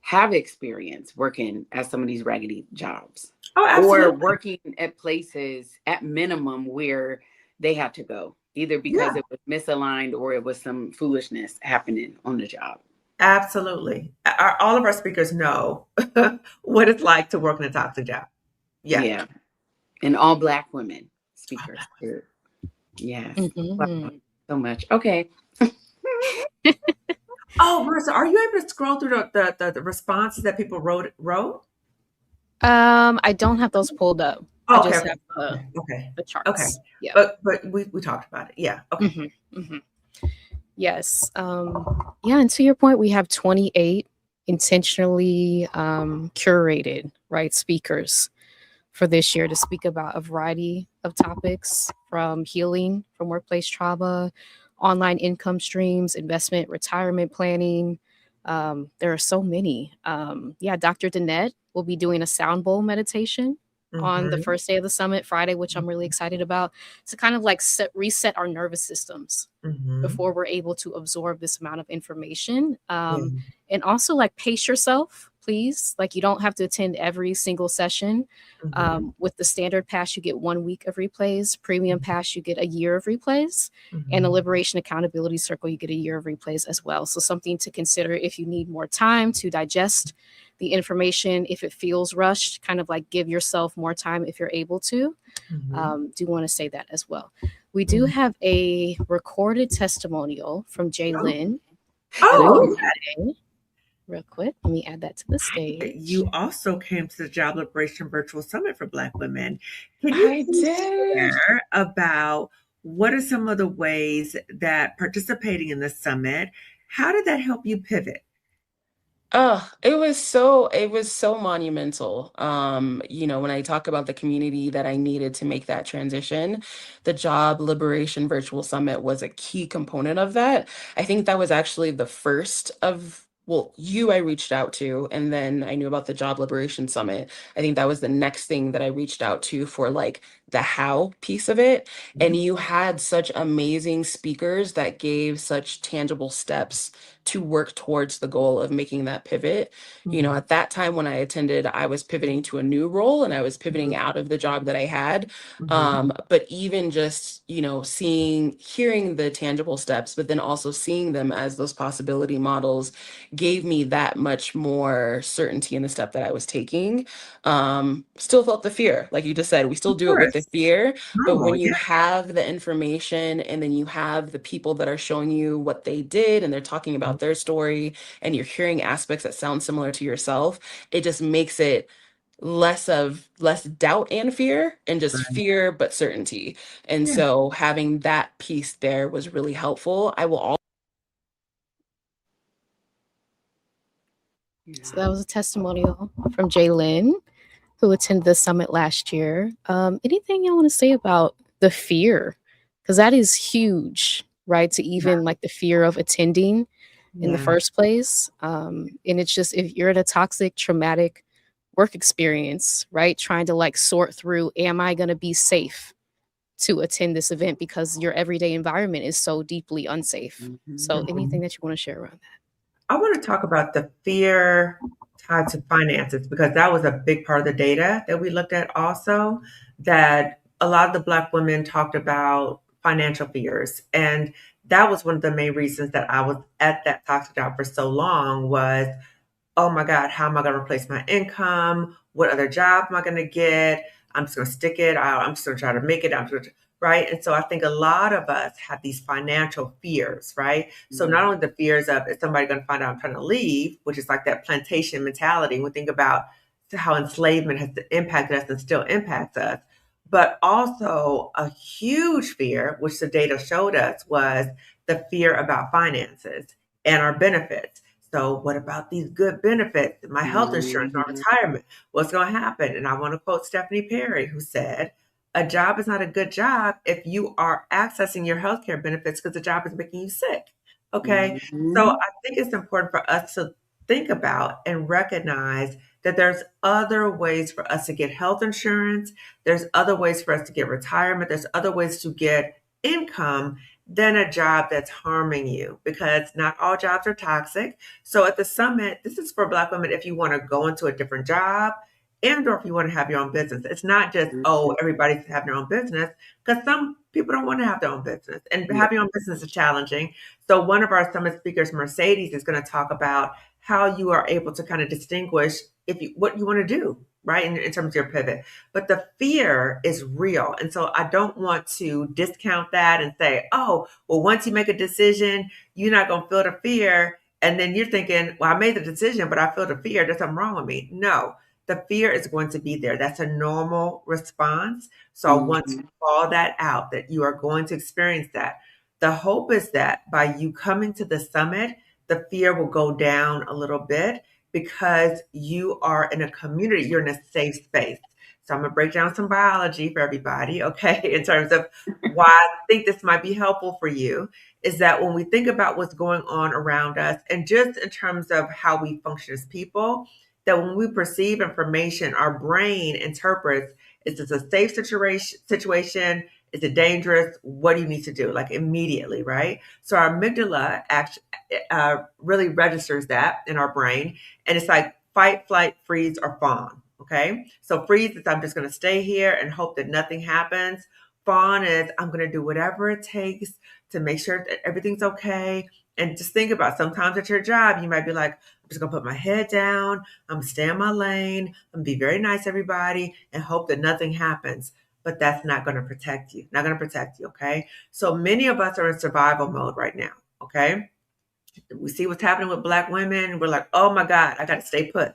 Speaker 3: have experience working at some of these raggedy jobs.
Speaker 2: Oh, absolutely.
Speaker 3: Or working at places at minimum where they had to go, either because it was misaligned or it was some foolishness happening on the job.
Speaker 2: Absolutely. All of our speakers know what it's like to work in a toxic job.
Speaker 3: Yeah. And all Black women speakers. Yes. Wow. So much. Okay.
Speaker 2: Oh, Marissa, are you able to scroll through the responses that people wrote?
Speaker 1: I don't have those pulled up.
Speaker 2: Oh,
Speaker 1: I just
Speaker 2: okay.
Speaker 1: have the charts.
Speaker 2: Okay.
Speaker 1: Yeah.
Speaker 2: But we talked about it. Yeah. Okay.
Speaker 1: Yes. Yeah. And to your point, we have 28 intentionally curated, right, speakers for this year to speak about a variety of topics, from healing from workplace trauma, online income streams, investment, retirement planning. There are so many. Dr. Danette will be doing a sound bowl meditation on the first day of the summit, Friday, which I'm really excited about, to kind of like reset our nervous systems before we're able to absorb this amount of information. And also like pace yourself, please. Like you don't have to attend every single session. With the standard pass, you get 1 week of replays. Premium pass, you get a year of replays. And the Liberation Accountability Circle, you get a year of replays as well. So something to consider if you need more time to digest the information. If it feels rushed, kind of like give yourself more time if you're able to. Do want to say that as well. We do have a recorded testimonial from Jay Lynn. Real quick, let me add that to the stage.
Speaker 2: You also came to the Job Liberation Virtual Summit for Black women. Can you share about what are some of the ways that participating in the summit, how did that help you pivot?
Speaker 6: It was so monumental. When I talk about the community that I needed to make that transition, the Job Liberation Virtual Summit was a key component of that. I think that was actually the first of, I reached out to, and then I knew about the Job Liberation Summit. I think that was the next thing that I reached out to for like the how piece of it. And you had such amazing speakers that gave such tangible steps to work towards the goal of making that pivot. At that time when I attended, I was pivoting to a new role and I was pivoting out of the job that I had. But even just, hearing the tangible steps, but then also seeing them as those possibility models gave me that much more certainty in the step that I was taking. Still felt the fear. Like you just said, we still do it with the fear, but when you have the information and then you have the people that are showing you what they did and they're talking about their story and you're hearing aspects that sound similar to yourself, it just makes it less doubt and fear and just fear, but certainty. And so having that piece there was really helpful.
Speaker 1: So that was a testimonial from Jay Lynn, who attended the summit last year. Anything you want to say about the fear? Because that is huge, right? To even like the fear of attending in the first place. And it's just, if you're in a toxic, traumatic work experience, right? Trying to like sort through, am I going to be safe to attend this event? Because your everyday environment is so deeply unsafe. So anything that you want to share around that?
Speaker 2: I want to talk about the fear tied to finances, because that was a big part of the data that we looked at also, that a lot of the Black women talked about financial fears. And that was one of the main reasons that I was at that toxic job for so long was, oh my God, how am I going to replace my income? What other job am I going to get? I'm just going to stick it. I'm just going to try to make it. Right. And so I think a lot of us have these financial fears, right? So not only the fears of, is somebody going to find out I'm trying to leave, which is like that plantation mentality. We think about how enslavement has impacted us and still impacts us, but also a huge fear, which the data showed us, was the fear about finances and our benefits. So what about these good benefits, my health insurance, my retirement? What's going to happen? And I want to quote Stephanie Perry, who said, a job is not a good job if you are accessing your healthcare benefits because the job is making you sick. Okay. So I think it's important for us to think about and recognize that there's other ways for us to get health insurance. There's other ways for us to get retirement. There's other ways to get income than a job that's harming you, because not all jobs are toxic. So at the summit, this is for Black women if you want to go into a different job and or if you want to have your own business. It's not just, oh, everybody's having their own business, because some people don't want to have their own business, and having your own business is challenging. So one of our summit speakers, Mercedes, is going to talk about how you are able to kind of distinguish what you want to do, right, in terms of your pivot. But the fear is real. And so I don't want to discount that and say, oh, well, once you make a decision, you're not going to feel the fear. And then you're thinking, well, I made the decision, but I feel the fear. There's something wrong with me. No, the fear is going to be there. That's a normal response. So I want to call that out, that you are going to experience that. The hope is that by you coming to the summit, the fear will go down a little bit, because you are in a community, you're in a safe space. So I'm going to break down some biology for everybody, okay, in terms of why I think this might be helpful for you, is that when we think about what's going on around us, and just in terms of how we function as people, that when we perceive information, our brain interprets, is this a safe situation? Is it dangerous? What do you need to do? Like immediately, right? So our amygdala really registers that in our brain. And it's like fight, flight, freeze, or fawn. Okay. So freeze is, I'm just going to stay here and hope that nothing happens. Fawn is, I'm going to do whatever it takes to make sure that everything's okay. And just think about, sometimes at your job, you might be like, I'm just going to put my head down. I'm going to stay in my lane. I'm going to be very nice to everybody and hope that nothing happens. But that's not going to protect you. Not going to protect you. Okay. So many of us are in survival mode right now. Okay. We see what's happening with Black women. We're like, oh my God, I got to stay put.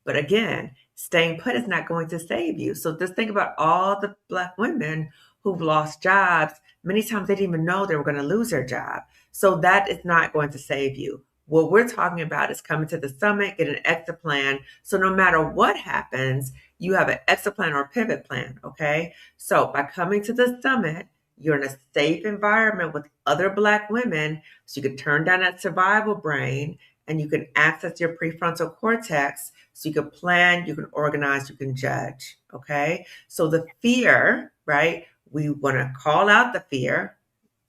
Speaker 2: But again, staying put is not going to save you. So just think about all the Black women who've lost jobs. Many times they didn't even know they were going to lose their job. So that is not going to save you. What we're talking about is coming to the summit, get an exit plan. So no matter what happens, you have an exit plan or a pivot plan, okay? So by coming to the summit, you're in a safe environment with other Black women, so you can turn down that survival brain and you can access your prefrontal cortex, so you can plan, you can organize, you can judge, okay? So the fear, right? We want to call out the fear.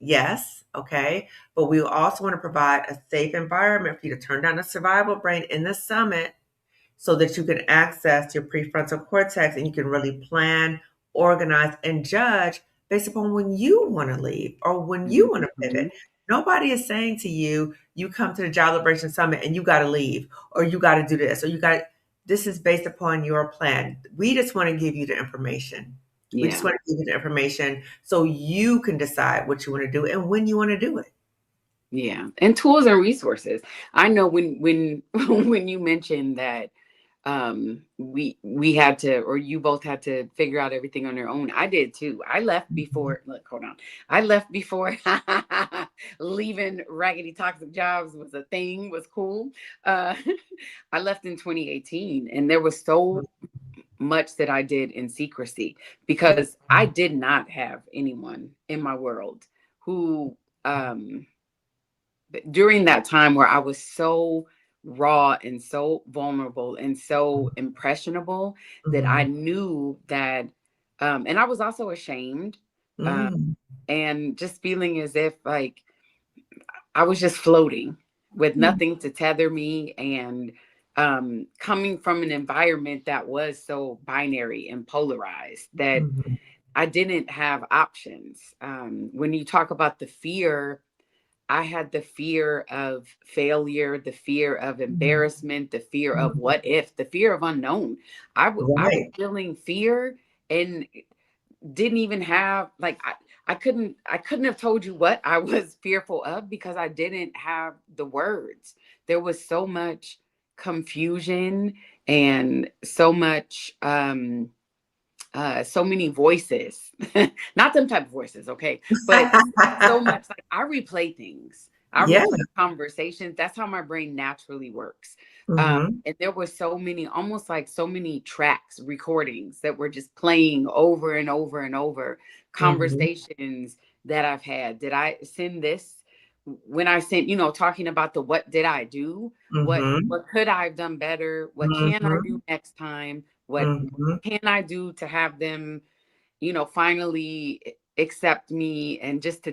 Speaker 2: Yes, okay. But we also want to provide a safe environment for you to turn down the survival brain in the summit, so that you can access your prefrontal cortex and you can really plan, organize, and judge based upon when you want to leave or when you want to pivot. Nobody is saying to you, you come to the Job Liberation Summit and you got to leave, or you got to do this, or this is based upon your plan. We just want to give you the information. We just want to give you the information so you can decide what you want to do and when you want to do it.
Speaker 3: Yeah. And tools and resources. I know when when you mentioned that we had to, or you both had to figure out everything on your own. I did too. I left before, look, hold on. I left before leaving raggedy toxic jobs was a thing, was cool. I left in 2018, and there was so much that I did in secrecy, because I did not have anyone in my world who, during that time where I was so raw and so vulnerable and so impressionable, that I knew that, and I was also ashamed, and just feeling as if like I was just floating with nothing to tether me, and coming from an environment that was so binary and polarized that I didn't have options. When you talk about the fear, I had the fear of failure, the fear of embarrassment, the fear of what if, the fear of unknown. I was
Speaker 2: Right.
Speaker 3: feeling fear and didn't even have like I couldn't have told you what I was fearful of because I didn't have the words. There was so much confusion and so much so many voices. Not them type of voices, okay, but so much. Like I replay things, I
Speaker 2: Yeah.
Speaker 3: replay conversations. That's how my brain naturally works. And there were so many, almost like so many tracks, recordings that were just playing over and over and over. Conversations that I've had. Did I send this? When I sent, talking about the what did I do? What could I have done better? What can I do next time? What can I do to have them, finally accept me, and just to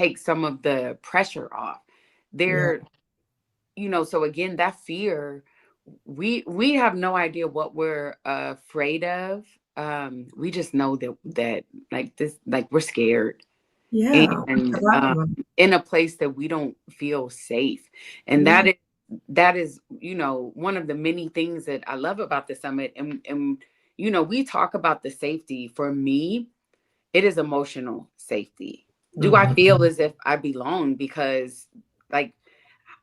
Speaker 3: take some of the pressure off there, so again, that fear, we have no idea what we're afraid of. We just know that like this, like we're scared,
Speaker 2: Yeah.
Speaker 3: and in a place that we don't feel safe. And that is, one of the many things that I love about the summit. And we talk about the safety. For me, it is emotional safety. Do I feel as if I belong? Because like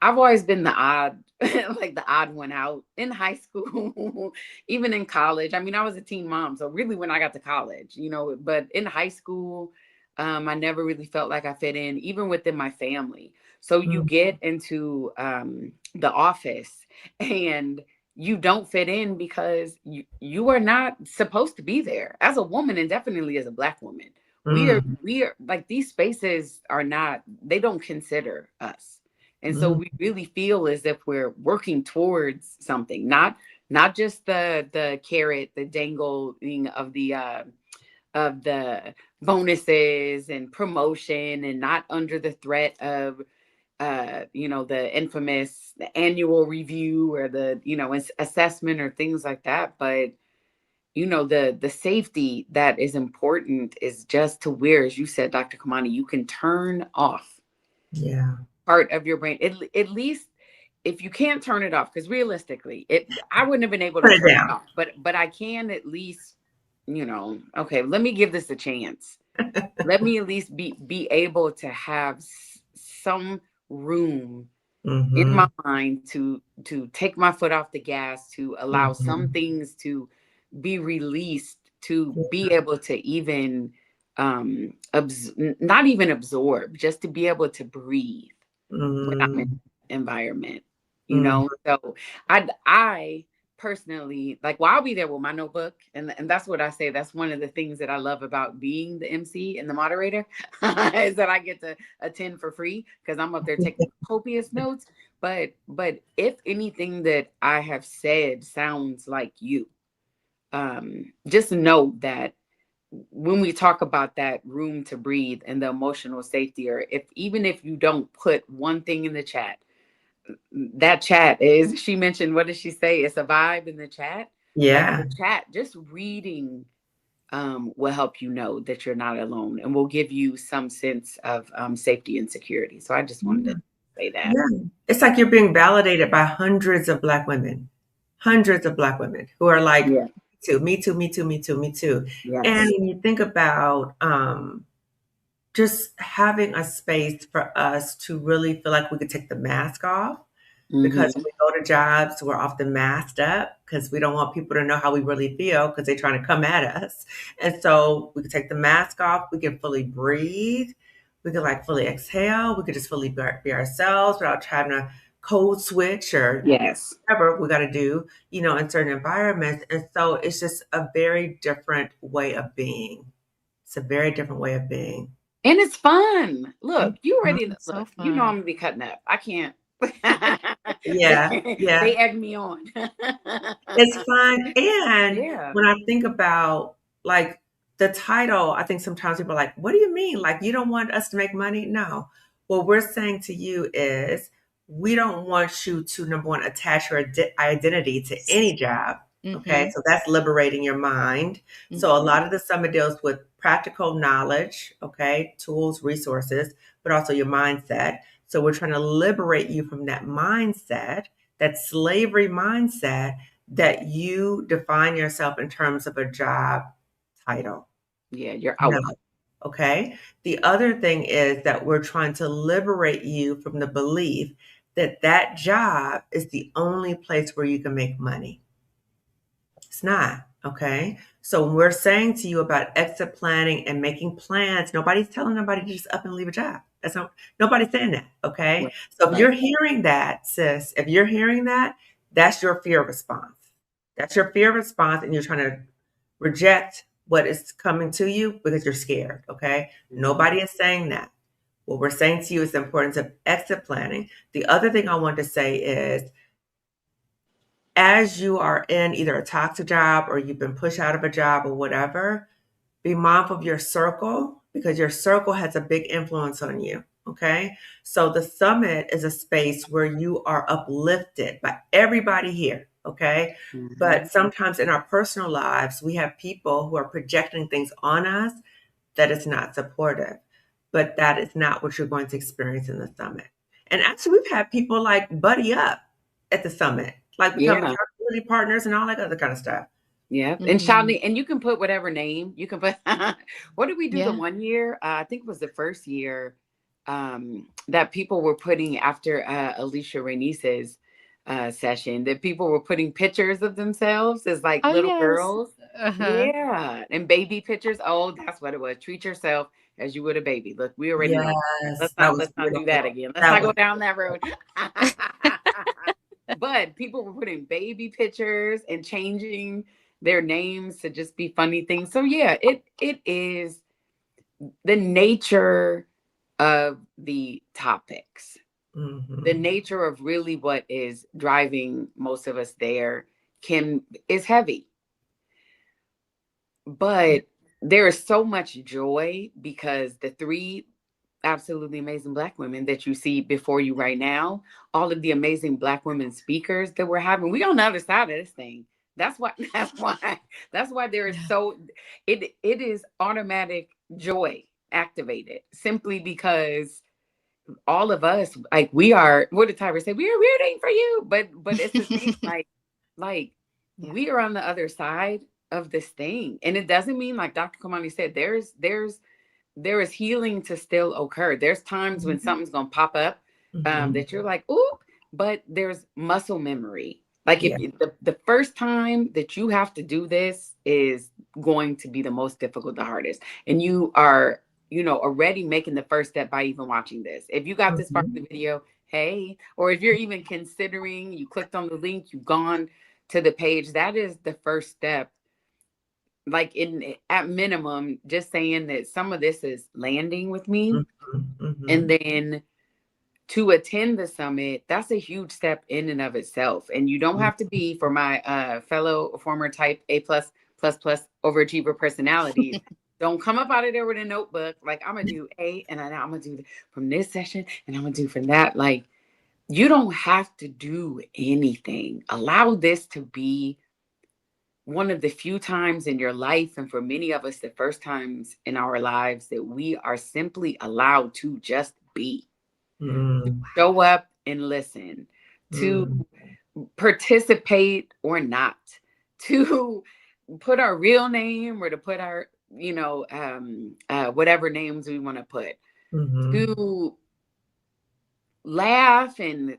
Speaker 3: I've always been the odd, like the odd one out in high school, even in college. I mean, I was a teen mom, so really when I got to college, but in high school, I never really felt like I fit in, even within my family. So you get into the office and you don't fit in because you are not supposed to be there as a woman, and definitely as a Black woman. We are like, these spaces are not, they don't consider us. And so we really feel as if we're working towards something, not just the carrot, the dangling of the bonuses and promotion, and not under the threat of the infamous the annual review or the assessment or things like that. But the safety that is important is just to where, as you said, Dr. Kimani, you can turn off part of your brain. At least if you can't turn it off, because realistically, I wouldn't have been able to turn it off, but I can at least, okay, let me give this a chance. Let me at least be able to have some room in my mind to take my foot off the gas, to allow some things to be released, to be able to even not even absorb, just to be able to breathe when I'm in an environment, So I personally, like, well, I'll be there with my notebook, and that's what I say. That's one of the things that I love about being the MC and the moderator is that I get to attend for free because I'm up there taking copious notes. But if anything that I have said sounds like you, just know that when we talk about that room to breathe and the emotional safety, or even if you don't put one thing in the chat, that chat is, she mentioned, what did she say? It's a vibe in the chat.
Speaker 2: Yeah.
Speaker 3: Like the chat, just reading will help you know that you're not alone, and will give you some sense of safety and security. So I just wanted to say that.
Speaker 2: Yeah. It's like you're being validated by hundreds of Black women who are like, me too, me too, me too, me too.
Speaker 3: Yes.
Speaker 2: And when you think about just having a space for us to really feel like we could take the mask off, because when we go to jobs, we're often masked up because we don't want people to know how we really feel because they're trying to come at us. And so we can take the mask off. We can fully breathe. We can like fully exhale. We could just fully be ourselves without trying to code switch or whatever we got to do, in certain environments. And so it's just a very different way of being. It's a very different way of being.
Speaker 3: And it's fun. Look, you already look,
Speaker 1: so fun.
Speaker 3: I'm gonna be cutting up. I can't.
Speaker 2: Yeah.
Speaker 3: They egg me on.
Speaker 2: It's fun. And when I think about like the title, I think sometimes people are like, what do you mean? Like, you don't want us to make money? No. What we're saying to you is we don't want you to, number one, attach your identity to any job. Okay. So that's liberating your mind. So a lot of the summit deals with practical knowledge, okay, tools, resources, but also your mindset. So we're trying to liberate you from that mindset, that slavery mindset, that you define yourself in terms of a job title.
Speaker 3: Yeah, you're
Speaker 2: No.
Speaker 3: out.
Speaker 2: Okay. The other thing is that we're trying to liberate you from the belief that that job is the only place where you can make money. It's not. Okay. So when we're saying to you about exit planning and making plans, nobody's telling nobody to just up and leave a job. That's not, nobody's saying that. Okay.
Speaker 3: Right.
Speaker 2: So if
Speaker 3: Right.
Speaker 2: you're hearing that, sis, if you're hearing that, that's your fear response. That's your fear response, and you're trying to reject what is coming to you because you're scared. Okay. Nobody is saying that. What we're saying to you is the importance of exit planning. The other thing I want to say is, as you are in either a toxic job or you've been pushed out of a job or whatever, be mindful of your circle, because your circle has a big influence on you. Okay. So the summit is a space where you are uplifted by everybody here. Okay. But sometimes in our personal lives, we have people who are projecting things on us that is not supportive. But that is not what you're going to experience in the summit. And actually, we've had people like buddy up at the summit, like become
Speaker 3: Yeah.
Speaker 2: accountability partners and all that other kind of stuff.
Speaker 3: Yeah. And
Speaker 1: Mhm.
Speaker 3: Shawnee, and you can put whatever name you can put. What did we do the
Speaker 1: Yeah.
Speaker 3: one year? I think it was the first year that people were putting after Alicia Renice's session, that people were putting pictures of themselves as like
Speaker 1: Oh,
Speaker 3: little
Speaker 1: yes.
Speaker 3: girls.
Speaker 1: Uh-huh.
Speaker 3: Yeah. And baby pictures. Oh, that's what it was. Treat yourself as you would a baby. Look, we already know.
Speaker 2: Yes, that was
Speaker 3: Let's not do
Speaker 2: beautiful.
Speaker 3: that again. Let's
Speaker 2: That
Speaker 3: not go
Speaker 2: was
Speaker 3: down that road. But people were putting baby pictures and changing their names to just be funny things. So yeah, it is the nature of the topics, the nature of really what is driving most of us there is heavy. But there is so much joy because the three absolutely amazing Black women that you see before you right now, all of the amazing Black women speakers that we're having, we on the other side of this thing. That's why there is so it is automatic joy activated, simply because all of us, like, we are, what did Tyra say? We are rooting for you, but it's the thing, like
Speaker 1: Yeah.
Speaker 3: we are on the other side of this thing, and it doesn't mean, like Dr. Kimani said, there is healing to still occur. There's times when something's gonna pop up that you're like, ooh, but there's muscle memory. Like, if the first time that you have to do this is going to be the most difficult, the hardest, and you are, already making the first step by even watching this. If you got this part of the video, hey, or if you're even considering, you clicked on the link, you've gone to the page, that is the first step. Like, at minimum, just saying that some of this is landing with me. And then to attend the summit, that's a huge step in and of itself. And you don't have to be, for my fellow former type A+++ overachiever personalities. Don't come up out of there with a notebook. Like, I'm going to do A, and I'm going to do from this session, and I'm going to do from that. Like, you don't have to do anything. Allow this to be one of the few times in your life, and for many of us, the first times in our lives, that we are simply allowed to just be. Show up and listen, to participate or not, to put our real name or to put our, whatever names we want to put, to laugh and,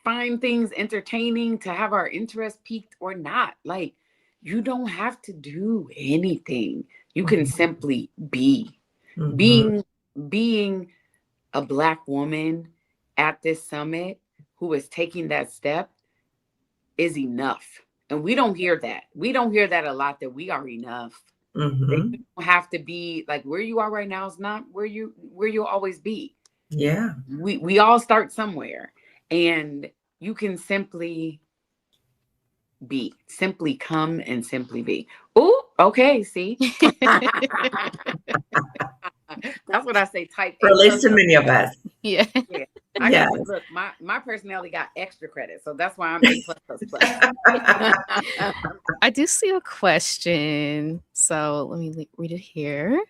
Speaker 3: find things entertaining, to have our interest piqued or not. Like, you don't have to do anything. You can simply be. Being a Black woman at this summit who is taking that step is enough. And we don't hear that. We don't hear that a lot, that we are enough. That you don't have to be, like, where you are right now is not where you'll always be.
Speaker 2: Yeah.
Speaker 3: We all start somewhere, and you can simply be. Simply come and simply be. Oh, okay, see? That's what I say, type A.
Speaker 2: For at least to many of us.
Speaker 1: Yeah.
Speaker 3: Yeah. I got to look, my personality got extra credit, so that's why I'm A+++.
Speaker 1: I do see a question. So let me read it here.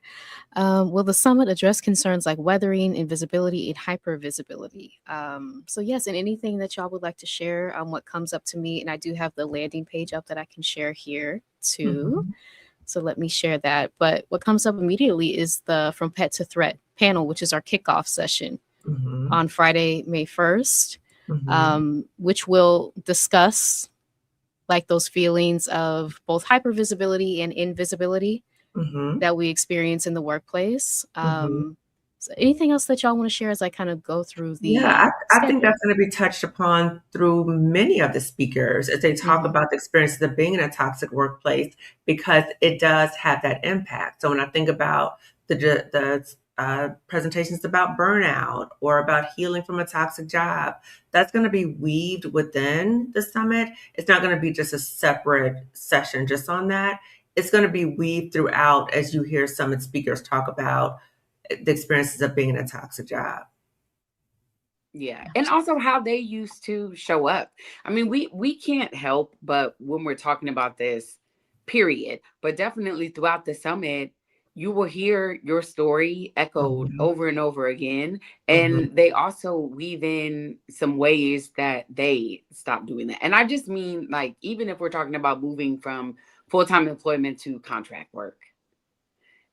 Speaker 1: Will the summit address concerns like weathering, invisibility, and hypervisibility? So yes, and anything that y'all would like to share on what comes up to me, and I do have the landing page up that I can share here too.
Speaker 2: Mhm.
Speaker 1: So let me share that. But what comes up immediately is the From Pet to Threat panel, which is our kickoff session
Speaker 2: Mhm.
Speaker 1: on Friday, May 1st,
Speaker 2: Mhm.
Speaker 1: which will discuss like those feelings of both hypervisibility and invisibility
Speaker 2: Mhm.
Speaker 1: that we experience in the workplace.
Speaker 2: Mhm.
Speaker 1: So anything else that y'all want to share as I kind of go through
Speaker 2: Yeah,
Speaker 1: the
Speaker 2: I think
Speaker 1: schedule?
Speaker 2: that's going to be touched upon through many of the speakers as they talk
Speaker 1: Mhm.
Speaker 2: about the experiences of being in a toxic workplace, because it does have that impact. So when I think about the presentations about burnout or about healing from a toxic job, that's going to be weaved within the summit. It's not going to be just a separate session just on that. It's going to be weaved throughout as you hear summit speakers talk about the experiences of being in a toxic job.
Speaker 3: Yeah. And also how they used to show up. I mean, we can't help but when we're talking about this, period, but definitely throughout the summit, you will hear your story echoed
Speaker 2: Mhm.
Speaker 3: over and over again.
Speaker 2: Mhm.
Speaker 3: And they also weave in some ways that they stop doing that. And I just mean, like, even if we're talking about moving from full-time employment to contract work,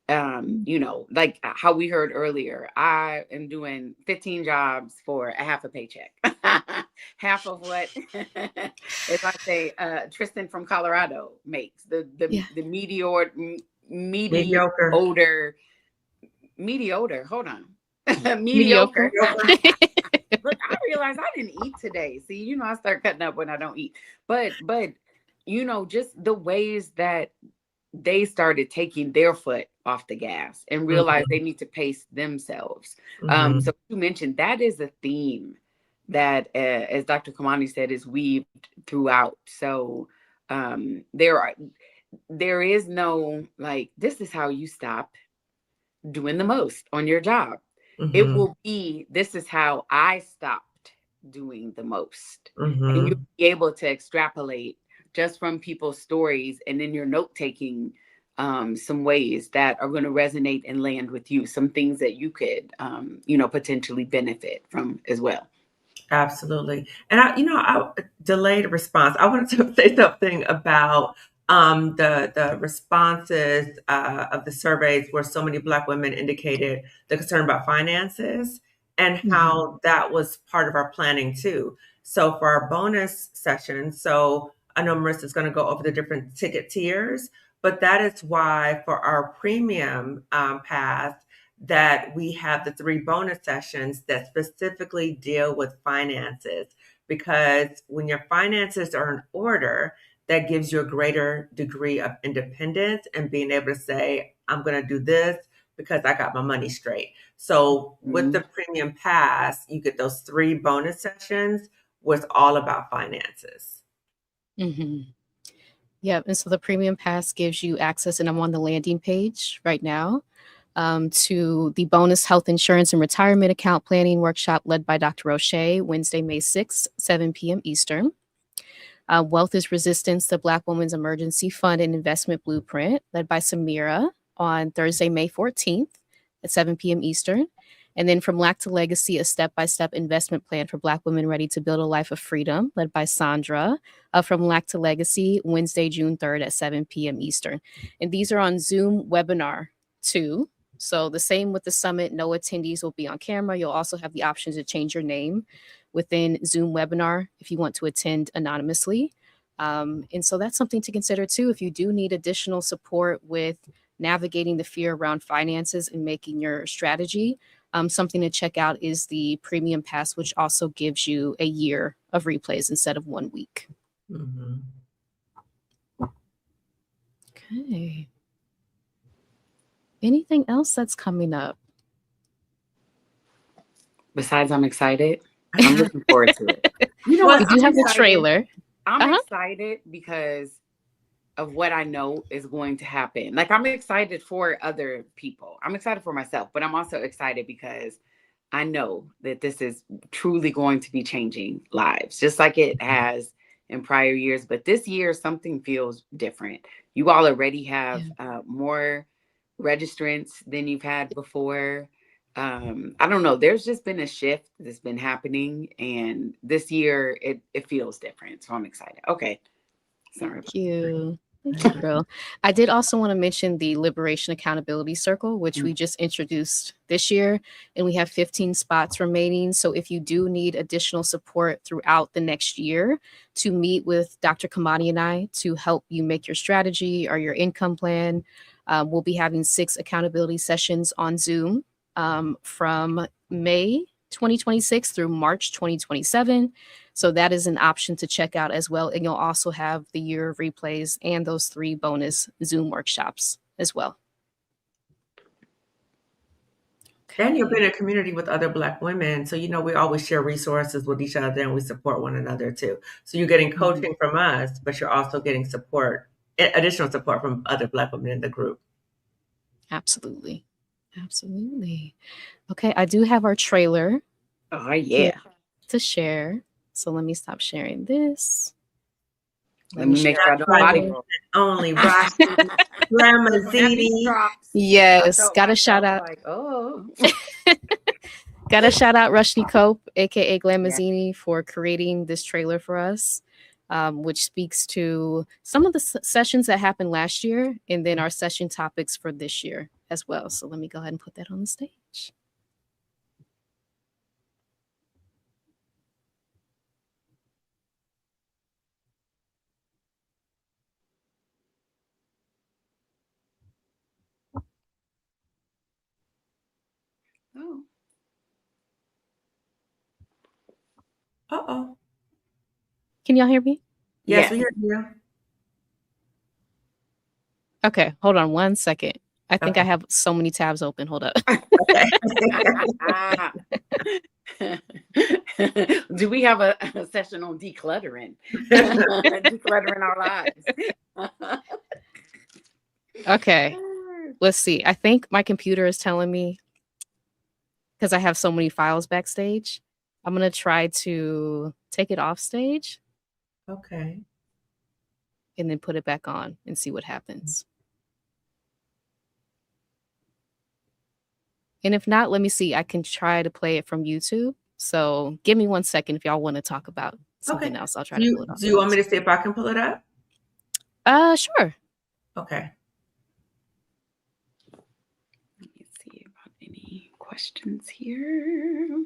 Speaker 3: you know, like how we heard earlier, I am doing 15 jobs for a half a paycheck. Half of what, as I say, Tristan from Colorado makes
Speaker 1: Yeah.
Speaker 3: the mediocre,
Speaker 2: Mediocre.
Speaker 3: mediocre, mediocre. Hold on,
Speaker 1: Mediocre.
Speaker 3: mediocre.
Speaker 2: Mediocre.
Speaker 3: Look, I realized I didn't eat today. See, you know, I start cutting up when I don't eat. But you know, just the ways that they started taking their foot off the gas and realized
Speaker 2: Mhm.
Speaker 3: they need to pace themselves.
Speaker 2: Mhm.
Speaker 3: So you mentioned that is a theme that, as Dr. Kimani said, is weaved throughout. So there is no like, this is how you stop doing the most on your job. It
Speaker 2: Mhm.
Speaker 3: will be, this is how I stopped doing the most. And you'll
Speaker 2: Mhm.
Speaker 3: be able to extrapolate just from people's stories and in your note taking, some ways that are going to resonate and land with you, some things that you could, you know, potentially benefit from as well.
Speaker 2: Absolutely. And I delayed a response. I wanted to say something about the responses of the surveys where so many Black women indicated the concern about finances and
Speaker 1: Mhm.
Speaker 2: how that was part of our planning too. So for our bonus session, so I know Marissa's going to go over the different ticket tiers, but that is why for our premium pass, that we have the 3 bonus sessions that specifically deal with finances. Because when your finances are in order, that gives you a greater degree of independence and being able to say, I'm going to do this because I got my money straight. So with
Speaker 3: Mhm.
Speaker 2: the premium pass, you get those 3 bonus sessions where it's all about finances.
Speaker 1: Mhm. Yeah, and so the premium pass gives you access, and I'm on the landing page right now, to the bonus health insurance and retirement account planning workshop led by Dr. O'Shea, Wednesday, May 6th, 7 p.m. Eastern. Wealth is Resistance, the Black Woman's Emergency Fund and Investment Blueprint, led by Samira, on Thursday, May 14th at 7 p.m. Eastern. And then From Lack to Legacy, a step-by-step investment plan for Black women ready to build a life of freedom, led by Sandra, From Lack to Legacy, Wednesday, June 3rd at 7 p.m. Eastern. And these are on Zoom webinar too. So the same with the summit, no attendees will be on camera. You'll also have the option to change your name within Zoom webinar if you want to attend anonymously. And so that's something to consider too if you do need additional support with navigating the fear around finances and making your strategy. Something to check out is the Premium Pass, which also gives you a year of replays instead of 1 week.
Speaker 2: Mhm.
Speaker 1: Okay. Anything else that's coming up?
Speaker 3: Besides, I'm excited. I'm looking forward to it. You know
Speaker 2: Well,
Speaker 1: We
Speaker 3: what?
Speaker 1: do
Speaker 3: I'm
Speaker 1: have the
Speaker 3: excited.
Speaker 1: trailer.
Speaker 3: I'm
Speaker 1: Uh-huh.
Speaker 3: excited because of what I know is going to happen. Like, I'm excited for other people. I'm excited for myself, but I'm also excited because I know that this is truly going to be changing lives, just like it has in prior years, but this year something feels different. You all already have more registrants than you've had before. I don't know. There's just been a shift that's been happening, and this year it feels different. So I'm excited. Okay. Sorry.
Speaker 1: Thank you. Thank you, Apryl. I did also want to mention the Liberation Accountability Circle, which we just introduced this year, and we have 15 spots remaining. So if you do need additional support throughout the next year to meet with Dr. Kimani and I to help you make your strategy or your income plan, we'll be having 6 accountability sessions on Zoom from May 2026 through March 2027. So that is an option to check out as well. And you'll also have the year of replays and those 3 bonus Zoom workshops as well.
Speaker 2: And you've been in a community with other Black women. So, we always share resources with each other and we support one another too. So you're getting coaching from us, but you're also getting support, additional support from other Black women in the group.
Speaker 1: Absolutely. Absolutely. Okay, I do have our trailer.
Speaker 3: Oh, yeah.
Speaker 1: To share. So let me stop sharing this.
Speaker 3: Let me make sure body
Speaker 2: only Rocky Lamazzini.
Speaker 1: Yes, gotta shout out.
Speaker 3: Like, oh.
Speaker 1: Gotta shout out Rushni Cope, aka Glamazzini, for creating this trailer for us, which speaks to some of the sessions that happened last year, and then our session topics for this year as well. So let me go ahead and put that on the stage.
Speaker 3: Oh.
Speaker 2: Uh-oh.
Speaker 1: Can y'all hear me?
Speaker 2: Yes, we hear you.
Speaker 1: Okay, hold on one second. I think I have so many tabs open. Hold up.
Speaker 3: Do we have a session on decluttering? Decluttering our lives.
Speaker 1: Okay, let's see. I think my computer is telling me, because I have so many files backstage, I'm going to try to take it off stage.
Speaker 2: Okay.
Speaker 1: And then put it back on and see what happens. And if not, let me see. I can try to play it from YouTube. So give me 1 second if y'all want to talk about something else. I'll try to pull it off.
Speaker 2: Do you want me to see if I can pull it up?
Speaker 1: Sure.
Speaker 2: Okay.
Speaker 3: Let me see about any questions here.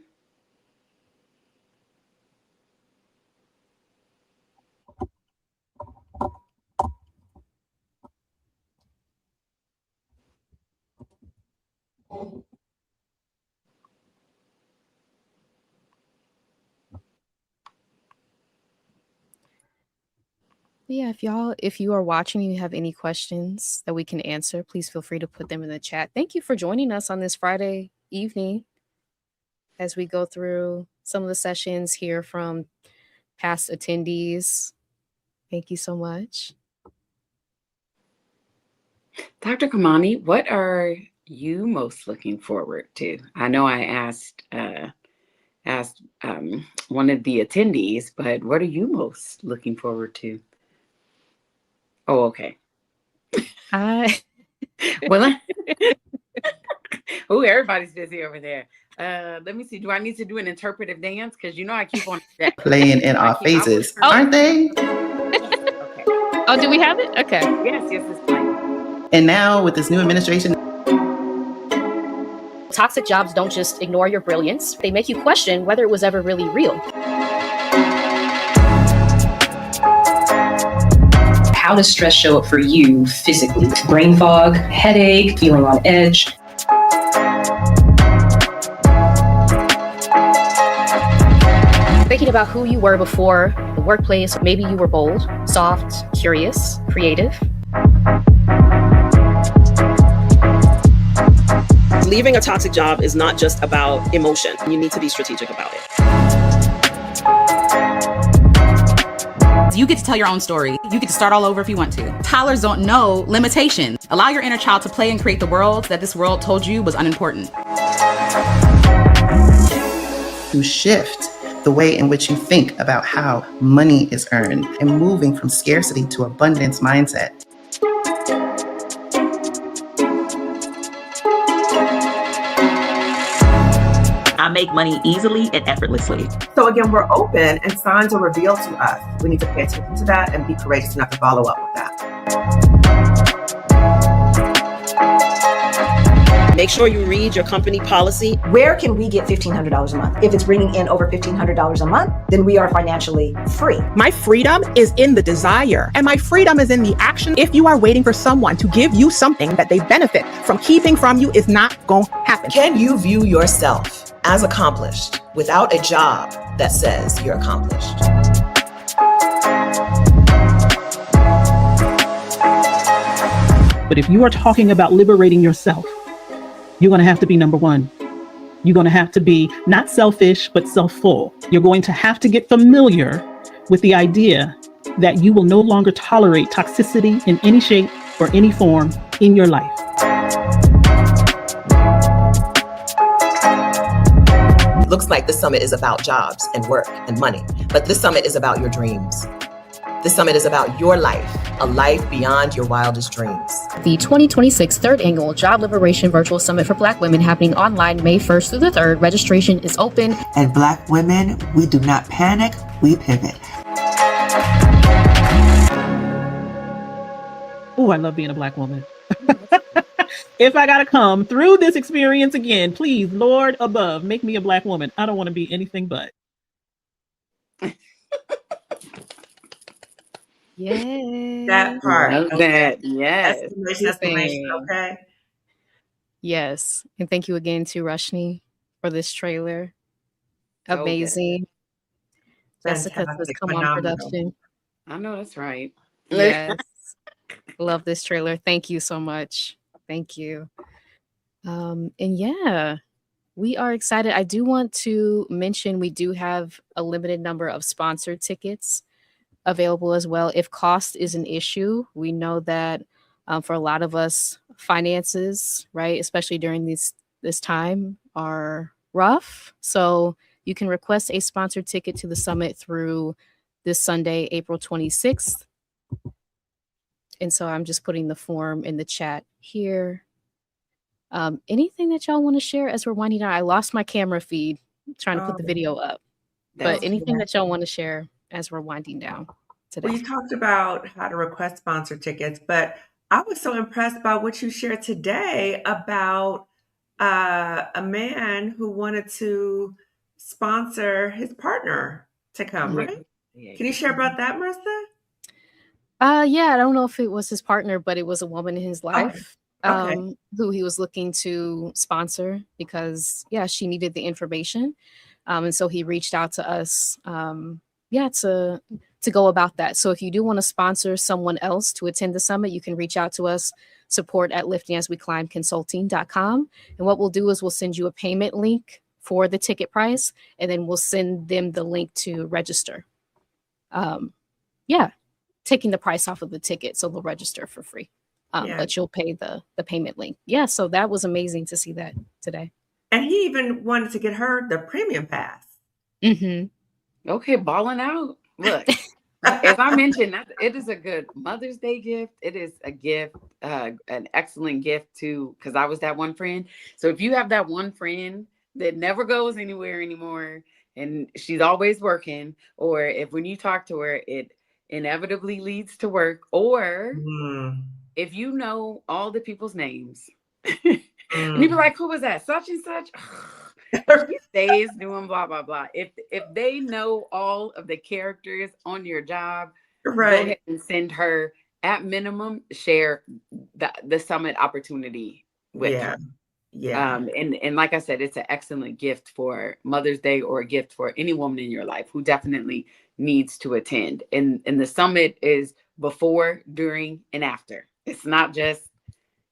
Speaker 1: Yeah, if you are watching and you have any questions that we can answer, please feel free to put them in the chat. Thank you for joining us on this Friday evening as we go through some of the sessions, hear from past attendees. Thank you so much.
Speaker 3: Dr. Kimani, what are you most looking forward to? I know I asked one of the attendees, but what are you most looking forward to? Oh, okay. Well, oh, everybody's busy over there. Let me see. Do I need to do an interpretive dance? Because I keep on
Speaker 7: playing in our faces, aren't they?
Speaker 3: Okay.
Speaker 1: Oh, do we have it? Okay.
Speaker 3: Yes, it's playing.
Speaker 7: And now with this new administration,
Speaker 1: toxic jobs don't just ignore your brilliance. They make you question whether it was ever really real.
Speaker 8: How does stress show up for you physically? Brain fog, headache, feeling on edge.
Speaker 1: Thinking about who you were before the workplace. Maybe you were bold, soft, curious, creative.
Speaker 9: Leaving a toxic job is not just about emotion. You need to be strategic about it.
Speaker 10: You get to tell your own story. You get to start all over if you want to. Toddlers don't know limitations. Allow your inner child to play and create the world that this world told you was unimportant.
Speaker 7: to shift the way in which you think about how money is earned, and moving from scarcity to abundance mindset.
Speaker 9: I make money easily and effortlessly.
Speaker 2: So again, we're open and signs are revealed to us. We need to pay attention to that and be courageous enough to follow up with that.
Speaker 9: Make sure you read your company policy.
Speaker 11: Where can we get $1,500 a month? If it's bringing in over $1,500 a month, then we are financially free.
Speaker 12: My freedom is in the desire, and my freedom is in the action. If you are waiting for someone to give you something that they benefit from keeping from you, it's not going to happen.
Speaker 11: Can you view yourself as accomplished without a job that says you're accomplished?
Speaker 13: But if you are talking about liberating yourself, you're going to have to be number one. You're going to have to be not selfish, but self-full. You're going to have to get familiar with the idea that you will no longer tolerate toxicity in any shape or any form in your life.
Speaker 11: It looks like the summit is about jobs and work and money, but this summit is about your dreams. This summit is about your life, a life beyond your wildest dreams.
Speaker 1: The 2026 Third Annual Job Liberation Virtual Summit for Black Women happening online May 1st through the 3rd. Registration is open.
Speaker 14: At Black women, we do not panic, we pivot.
Speaker 13: Oh, I love being a Black woman. If I got to come through this experience again, please, Lord above, make me a Black woman. I don't want to be anything but.
Speaker 1: Yay.
Speaker 2: That part.
Speaker 3: Love that. Yes.
Speaker 2: Exclamation, okay.
Speaker 1: Yes. And thank you again to Rushni for this trailer.
Speaker 3: So
Speaker 1: Amazing. Jessica says, come on, production.
Speaker 3: I know that's right.
Speaker 1: Yes. Love this trailer. Thank you so much. Thank you. And yeah, we are excited. I do want to mention we do have a limited number of sponsored tickets available as well. If cost is an issue, we know that for a lot of us, finances, right, especially during this time, are rough. So you can request a sponsored ticket to the summit through this Sunday, April 26th. And so I'm just putting the form in the chat here. Anything that y'all want to share as we're winding down? I lost my camera feed trying to put the video up. But anything that y'all want to share as we're winding down today?
Speaker 2: Well, you talked about how to request sponsor tickets, but I was so impressed by what you shared today about a man who wanted to sponsor his partner to come, right? Can you share about that, Marissa?
Speaker 1: Yeah, I don't know if it was his partner, but it was a woman in his life who he was looking to sponsor because, yeah, she needed the information. And so he reached out to us, to go about that. So if you do want to sponsor someone else to attend the summit, you can reach out to us, support@liftingasweclimbconsulting.com. And what we'll do is we'll send you a payment link for the ticket price, and then we'll send them the link to register. Taking the price off of the ticket, so they'll register for free. But you'll pay the payment link. Yeah, so that was amazing to see that today.
Speaker 2: And he even wanted to get her the premium pass.
Speaker 1: Mm-hmm.
Speaker 3: Okay, balling out. Look, as I mentioned, it is a good Mother's Day gift. It is a gift, an excellent gift too, because I was that one friend. So if you have that one friend that never goes anywhere anymore and she's always working, or if when you talk to her, it inevitably leads to work, or if you know all the people's names, and you be like, who was that? Such and such. She stays doing blah blah blah. If they know all of the characters on your job, go ahead and send her, at minimum, share the summit opportunity with her. And like I said, it's an excellent gift for Mother's Day, or a gift for any woman in your life who definitely needs to attend. And the summit is before, during, and after. It's not just,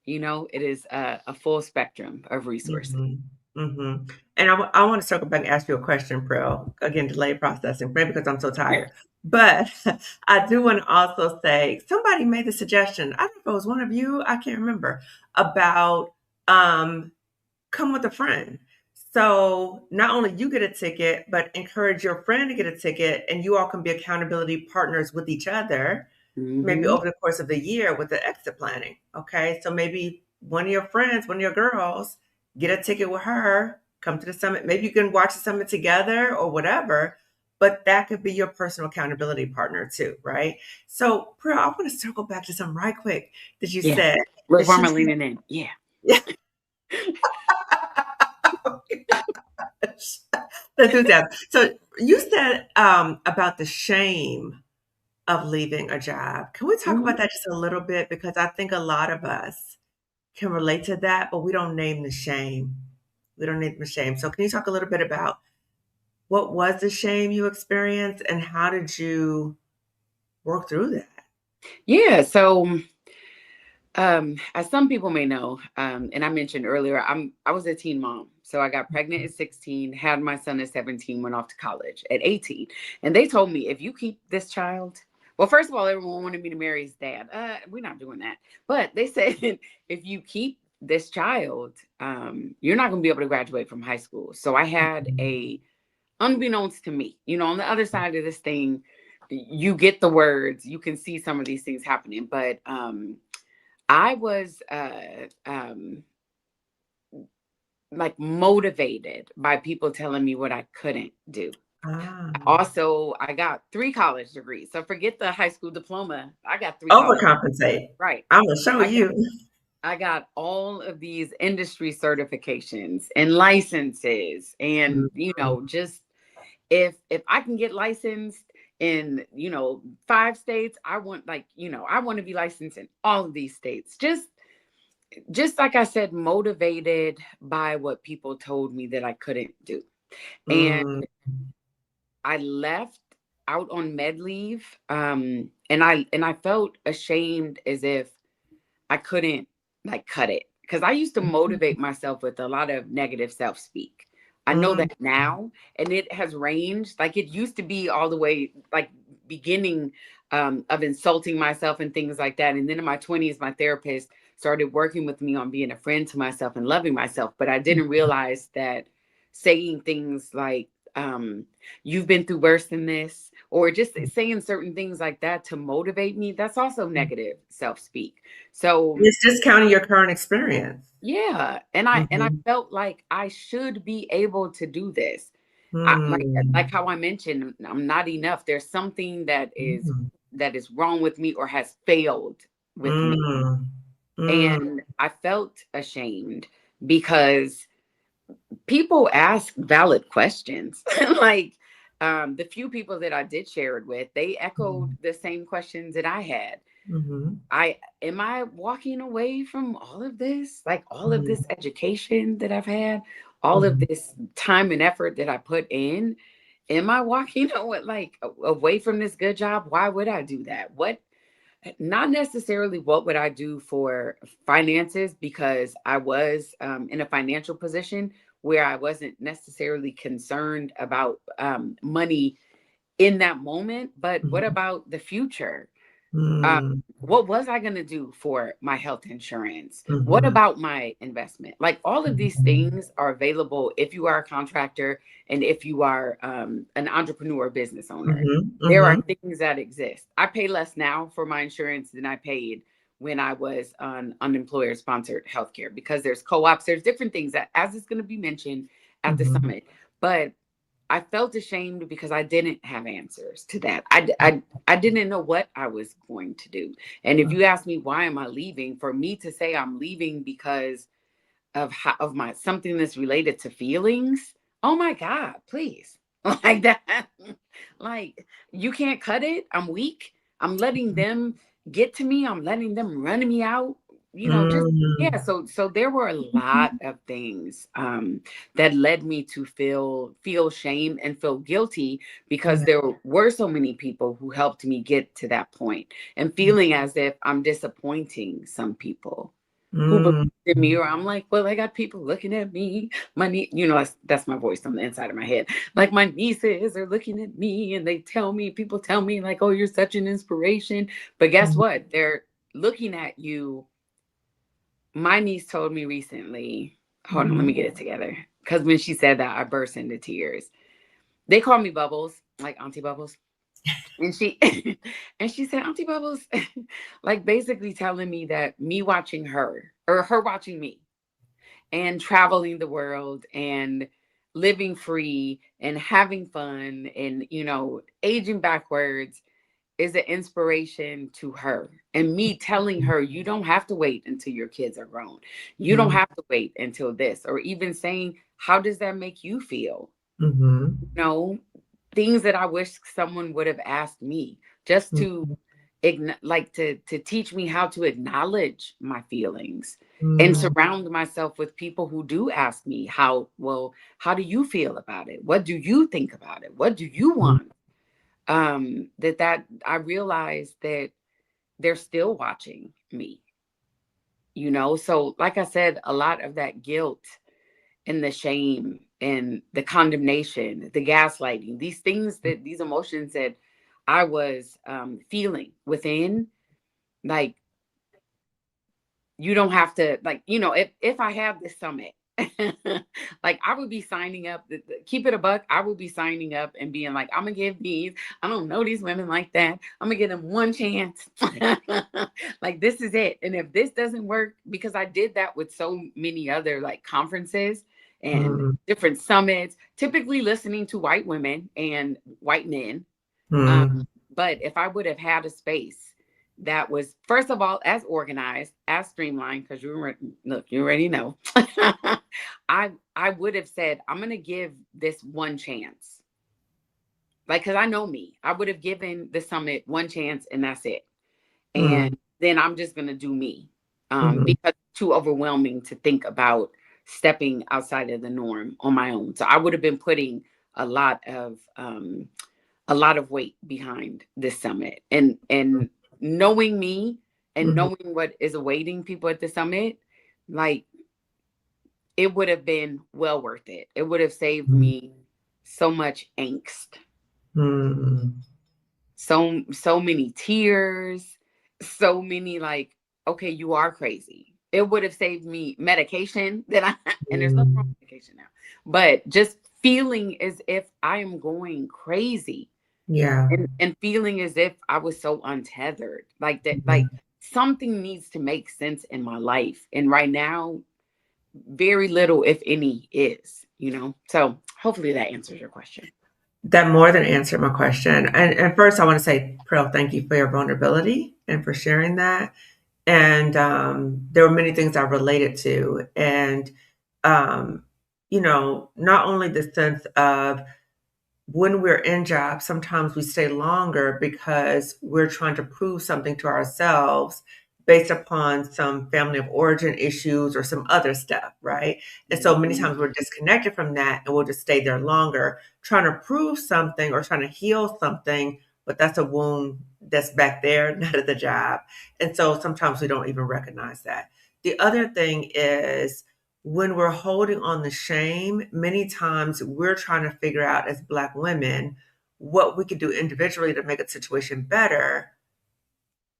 Speaker 3: it is a full spectrum of resources.
Speaker 2: And I want to circle back and ask you a question, Apryl. Again, delayed processing, maybe because I'm so tired. But I do want to also say, somebody made the suggestion, I don't know if it was one of you, I can't remember, about come with a friend. So not only you get a ticket, but encourage your friend to get a ticket, and you all can be accountability partners with each other, maybe over the course of the year with the exit planning. Okay. So maybe one of your friends, one of your girls, get a ticket with her, come to the summit. Maybe you can watch the summit together or whatever, but that could be your personal accountability partner too, right? So, Pearl, I want to circle back to something right quick that you said.
Speaker 3: Where's Mama leaning in? Yeah.
Speaker 2: Let's do that. So you said about the shame of leaving a job. Can we talk about that just a little bit? Because I think a lot of us can relate to that, but we don't name the shame. We don't name the shame. So can you talk a little bit about what was the shame you experienced and how did you work through that?
Speaker 3: Yeah. So as some people may know, and I mentioned earlier, I was a teen mom. So I got pregnant at 16, had my son at 17, went off to college at 18. And they told me, if you keep this child, well, first of all, everyone wanted me to marry his dad. We're not doing that. But they said, if you keep this child, you're not going to be able to graduate from high school. So I had unbeknownst to me, on the other side of this thing, you get the words, you can see some of these things happening. But I was like motivated by people telling me what I couldn't do. Also, I got 3 college degrees. So forget the high school diploma. I got 3
Speaker 2: overcompensate.
Speaker 3: Right.
Speaker 2: I'm going to show you.
Speaker 3: I got all of these industry certifications and licenses. And, just if I can get licensed in, 5 states, I want I want to be licensed in all of these states. Just like I said, motivated by what people told me that I couldn't do. And I left out on med leave. And I felt ashamed as if I couldn't cut it. Because I used to motivate myself with a lot of negative self-speak. I know that now, and it has ranged. Like it used to be all the way beginning of insulting myself and things like that. And then in my 20s, my therapist started working with me on being a friend to myself and loving myself. But I didn't realize that saying things like, you've been through worse than this, or just saying certain things like that to motivate me, that's also negative self-speak. So
Speaker 2: it's discounting your current experience.
Speaker 3: Yeah. And I felt like I should be able to do this. Like how I mentioned, I'm not enough. There's something that is wrong with me or has failed with me. And I felt ashamed because people ask valid questions. Like the few people that I did share it with, they echoed the same questions that I had. Am I walking away from all of this? Like all of this education that I've had, all of this time and effort that I put in, am I walking away from this good job? Why would I do that? Not necessarily what would I do for finances, because I was in a financial position where I wasn't necessarily concerned about money in that moment. But what about the future? What was I going to do for my health insurance? What about my investment? Like all of these things are available if you are a contractor and if you are an entrepreneur business owner. There are things that exist. I pay less now for my insurance than I paid when I was on employer sponsored healthcare, because there's co-ops, there's different things that, as is going to be mentioned at the summit. But I felt ashamed because I didn't have answers to that. I didn't know what I was going to do. And if you ask me, why am I leaving? For me to say I'm leaving because of my something that's related to feelings. Oh my God, please. Like that. Like you can't cut it. I'm weak. I'm letting them get to me. I'm letting them run me out. So there were a lot of things that led me to feel shame and feel guilty, because there were so many people who helped me get to that point, and feeling as if I'm disappointing some people who believe in me, or I'm like, well, I got people looking at me. That's my voice on the inside of my head. Like my nieces are looking at me and people tell me like, oh, you're such an inspiration. But guess what? They're looking at you. My niece told me recently, hold on, let me get it together. because when she said that, I burst into tears. They call me Bubbles, like Auntie Bubbles. And she and she said, Auntie Bubbles, like basically telling me that me watching her or her watching me and traveling the world and living free and having fun and, you know, aging backwards is an inspiration to her. And me telling her, you don't have to wait until your kids are grown. You don't have to wait until this, or even saying, how does that make you feel? You know, things that I wish someone would have asked me just to to teach me how to acknowledge my feelings and surround myself with people who do ask me how do you feel about it? What do you think about it? What do you want? That I realized that they're still watching me, you know? So like I said, a lot of that guilt and the shame and the condemnation, the gaslighting, these things that these emotions that I was feeling within, like, you don't have to, like, you know, if I have this summit, like I would be signing up, keep it a buck, I would be signing up and being like, I'm gonna give these, I don't know these women like that, I'm gonna give them one chance. Like, this is it. And if this doesn't work, because I did that with so many other like conferences and different summits, typically listening to white women and white men. But if I would have had a space that was, first of all, as organized, as streamlined, because you already know, I would have said, I'm going to give this one chance. Like, because I know me, I would have given the summit one chance and that's it. And then I'm just going to do me because it's too overwhelming to think about stepping outside of the norm on my own. So I would have been putting a lot of weight behind this summit, and knowing me and knowing what is awaiting people at the summit, like, it would have been well worth it. It would have saved me so much angst, so many tears, so many like, okay, you are crazy. It would have saved me medication and there's no wrong with medication now, but just feeling as if I am going crazy.
Speaker 2: Yeah.
Speaker 3: And feeling as if I was so untethered, like that, like something needs to make sense in my life. And right now, very little, if any, is, you know? So hopefully that answers your question.
Speaker 2: That more than answered my question. And first I want to say, Apryl, thank you for your vulnerability and for sharing that. And there were many things I related to. And, you know, not only the sense of, when we're in jobs, sometimes we stay longer because we're trying to prove something to ourselves based upon some family of origin issues or some other stuff, right? And so many times we're disconnected from that and we'll just stay there longer, trying to prove something or trying to heal something, but that's a wound that's back there, not at the job. And so sometimes we don't even recognize that. The other thing is, when we're holding on the shame, many times we're trying to figure out as Black women what we could do individually to make a situation better,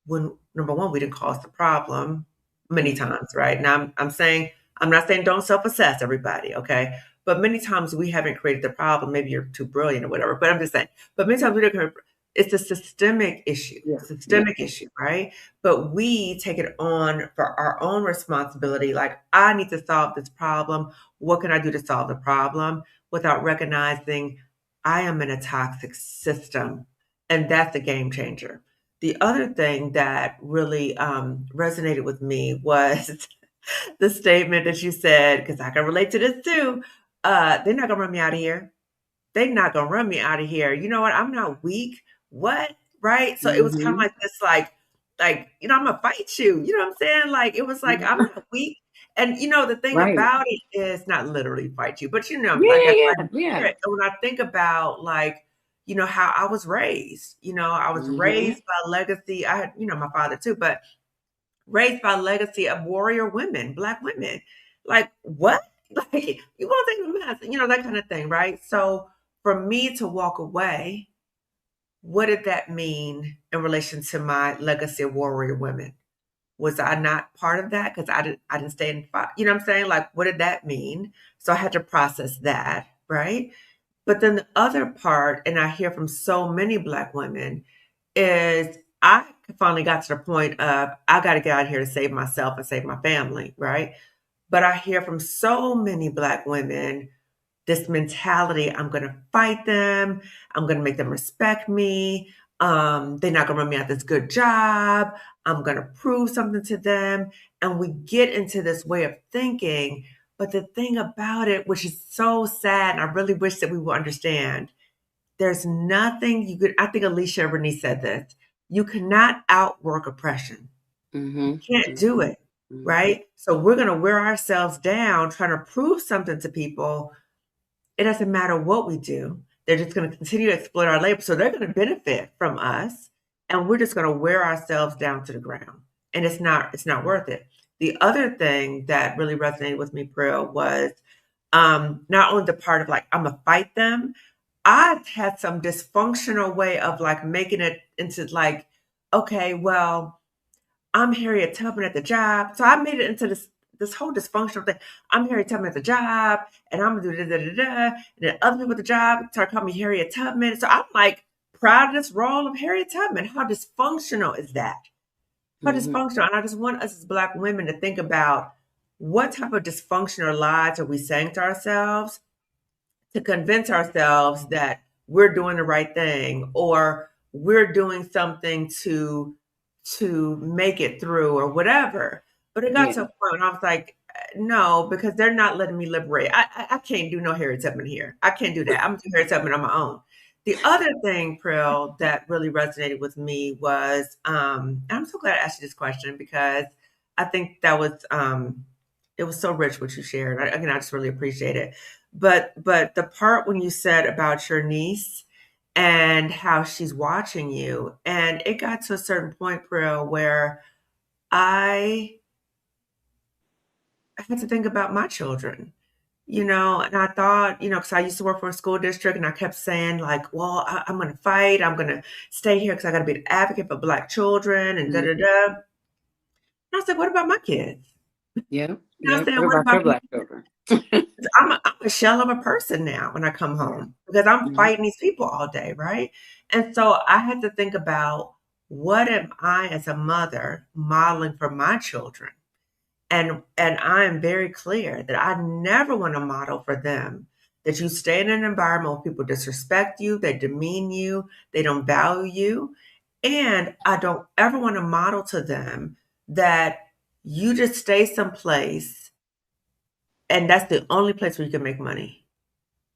Speaker 2: when, number one, we didn't cause the problem many times, right? Now I'm not saying don't self-assess, everybody, okay? But many times we haven't created the problem. Maybe you're too brilliant or whatever, but I'm just saying, but many times we didn't. It's a systemic issue, issue, right? But we take it on for our own responsibility. Like, I need to solve this problem. What can I do to solve the problem? Without recognizing I am in a toxic system. And that's a game changer. The other thing that really resonated with me was the statement that you said, because I can relate to this too. They're not gonna run me out of here. They're not gonna run me out of here. You know what? I'm not weak. What? Right? So it was kind of like this, like, you know, I'm gonna fight you. You know what I'm saying? Like, it was like, I'm not weak. And you know, the thing about it is not literally fight you, but you know, when I think about, like, you know, how I was raised, you know, I was raised by a legacy. I had, you know, my father too, but raised by a legacy of warrior women, Black women. Like, what? Like, you won't take a mess, you know, that kind of thing, right? So for me to walk away, what did that mean in relation to my legacy of warrior women? Was I not part of that? Because I didn't stay in, you know what I'm saying? Like, what did that mean? So I had to process that, right? But then the other part, and I hear from so many Black women, is I finally got to the point of I got to get out of here to save myself and save my family, right? But I hear from so many Black women this mentality, I'm going to fight them. I'm going to make them respect me. They're not going to run me out this good job. I'm going to prove something to them. And we get into this way of thinking. But the thing about it, which is so sad, and I really wish that we would understand, there's nothing you could, I think Alicia Renee said this, you cannot outwork oppression. You can't do it, right? So we're going to wear ourselves down trying to prove something to people. It doesn't matter what we do. They're just going to continue to exploit our labor. So they're going to benefit from us. And we're just going to wear ourselves down to the ground. And it's not worth it. The other thing that really resonated with me, Prill, was not only the part of like, I'm going to fight them. I had some dysfunctional way of like making it into like, okay, well, I'm Harriet Tubman at the job. So I made it into this whole dysfunctional thing. I'm Harriet Tubman at the job, and I'm gonna do da-da-da-da. And then other people at the job start calling me Harriet Tubman. So I'm like proud of this role of Harriet Tubman. How dysfunctional is that? How dysfunctional. And I just want us as Black women to think about what type of dysfunctional lies are we saying to ourselves to convince ourselves that we're doing the right thing or we're doing something to make it through or whatever. But it got to a point when I was like, no, because they're not letting me liberate. I can't do no Harriet Tubman here. I can't do that. I'm doing Harriet Tubman on my own. The other thing, Prill, that really resonated with me was, and I'm so glad I asked you this question because I think that was, it was so rich what you shared. I just really appreciate it. But the part when you said about your niece and how she's watching you, and it got to a certain point, Prill, where I had to think about my children, and I thought, because I used to work for a school district and I kept saying like, well, I'm going to fight. I'm going to stay here because I got to be an advocate for Black children and da-da-da. And I was like, what about my kids?
Speaker 3: Yeah.
Speaker 2: What
Speaker 3: about your Black children?
Speaker 2: I'm a shell of a person now when I come home because I'm fighting these people all day, right? And so I had to think about what am I as a mother modeling for my children? And I am very clear that I never want to model for them that you stay in an environment where people disrespect you, they demean you, they don't value you. And I don't ever want to model to them that you just stay someplace and that's the only place where you can make money.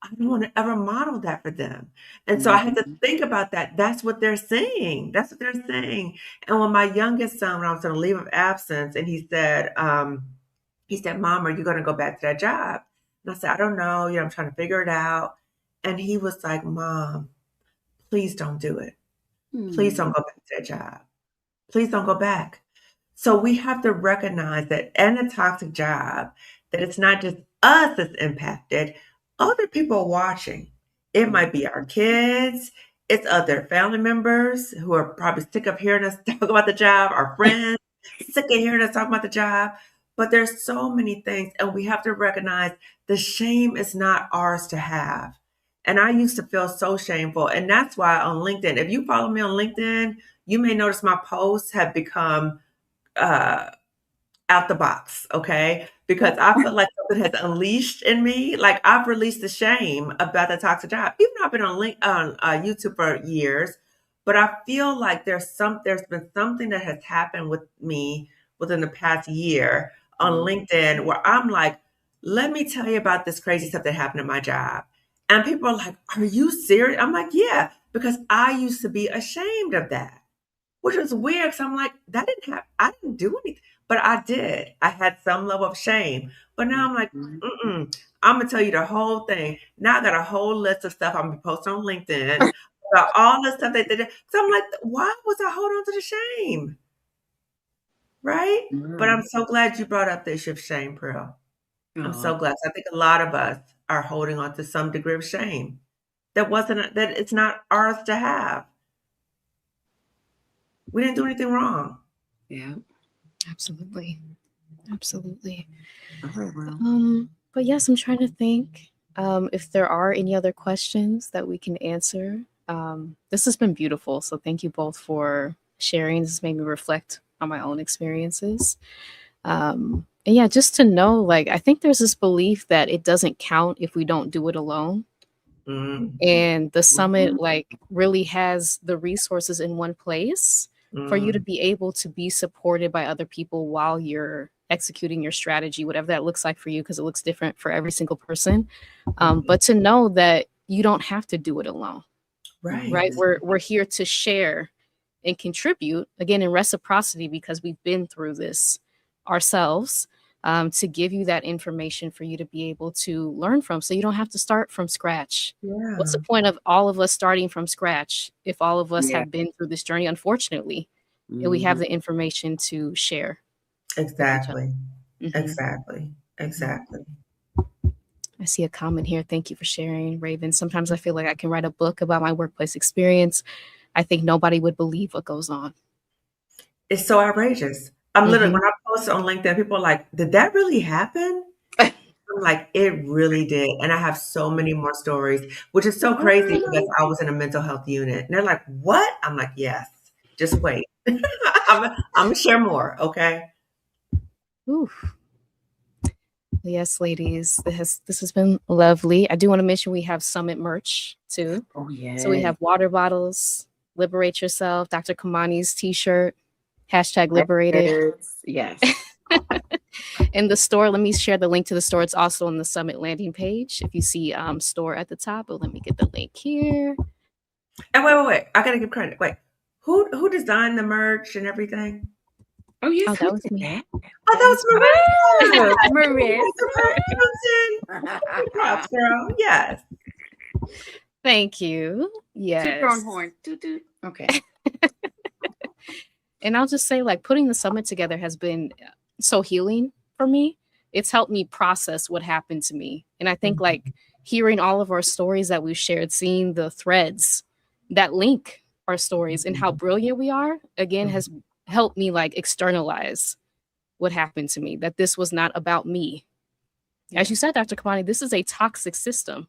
Speaker 2: I don't want to ever model that for them. And so I had to think about that. That's what they're saying. That's what they're saying. And when my youngest son, when I was on a leave of absence, and he said, Mom, are you going to go back to that job? And I said, I don't know. I'm trying to figure it out. And he was like, Mom, please don't do it. Please don't go back to that job. Please don't go back. So we have to recognize that in a toxic job, that it's not just us that's impacted. Other people are watching. It might be our kids. It's other family members who are probably sick of hearing us talk about the job, our friends, sick of hearing us talk about the job. But there's so many things, and we have to recognize the shame is not ours to have. And I used to feel so shameful. And that's why on LinkedIn, if you follow me on LinkedIn, you may notice my posts have become out the box, okay? Because I feel like something has unleashed in me. Like I've released the shame about the toxic job. Even though I've been on YouTube for years, but I feel like there's been something that has happened with me within the past year on LinkedIn where I'm like, let me tell you about this crazy stuff that happened at my job. And people are like, are you serious? I'm like, yeah, because I used to be ashamed of that, which was weird. Because I'm like, I didn't do anything. But I did. I had some level of shame. But now I'm like, I'm going to tell you the whole thing. Now I got a whole list of stuff I'm going to post on LinkedIn about all the stuff they did. So I'm like, why was I holding on to the shame? Right? But I'm so glad you brought up the issue of shame, Pearl. I'm so glad. I think a lot of us are holding on to some degree of shame that it's not ours to have. We didn't do anything wrong.
Speaker 3: Yeah.
Speaker 1: Absolutely. Absolutely.
Speaker 3: All right, well.
Speaker 1: But yes, I'm trying to think if there are any other questions that we can answer. This has been beautiful. So thank you both for sharing. This has made me reflect on my own experiences. And yeah, just to know, like, I think there's this belief that it doesn't count if we don't do it alone. And the summit like really has the resources in one place for you to be able to be supported by other people while you're executing your strategy, whatever that looks like for you, because it looks different for every single person. But to know that you don't have to do it alone. Right. We're here to share and contribute, again, in reciprocity, because we've been through this ourselves, to give you that information for you to be able to learn from, so you don't have to start from scratch. What's the point of all of us starting from scratch if all of us have been through this journey, unfortunately, and we have the information to share?
Speaker 2: Exactly. Exactly. Exactly.
Speaker 1: I see a comment here. Thank you for sharing, Raven. Sometimes I feel like I can write a book about my workplace experience. I think nobody would believe what goes on.
Speaker 2: It's so outrageous. I'm literally, when I post on LinkedIn, people are like, did that really happen? I'm like, it really did. And I have so many more stories, which is so crazy because I was in a mental health unit. And they're like, what? I'm like, yes, just wait. I'm going to share more. Okay.
Speaker 1: Oof. Yes, ladies, this has been lovely. I do want to mention we have Summit merch too.
Speaker 3: Oh, yeah.
Speaker 1: So we have water bottles, Liberate Yourself, Dr. Kamani's t-shirt, #liberated.
Speaker 3: Yes.
Speaker 1: In the store, let me share the link to the store. It's also on the Summit landing page. If you see store at the top, but let me get the link here.
Speaker 2: And wait. I got to give credit. Wait, who designed the merch and everything?
Speaker 3: Oh, yes.
Speaker 1: That was me.
Speaker 2: Oh, that was Marissa.
Speaker 3: Marissa.
Speaker 2: Props, girl. Yes.
Speaker 1: Thank you. Yes.
Speaker 3: Toot your own horn. Toot, toot. Okay.
Speaker 1: And I'll just say, like, putting the summit together has been so healing for me. It's helped me process what happened to me. And I think like hearing all of our stories that we've shared, seeing the threads that link our stories and how brilliant we are, again, has helped me like externalize what happened to me, that this was not about me. As you said, Dr. Kimani, this is a toxic system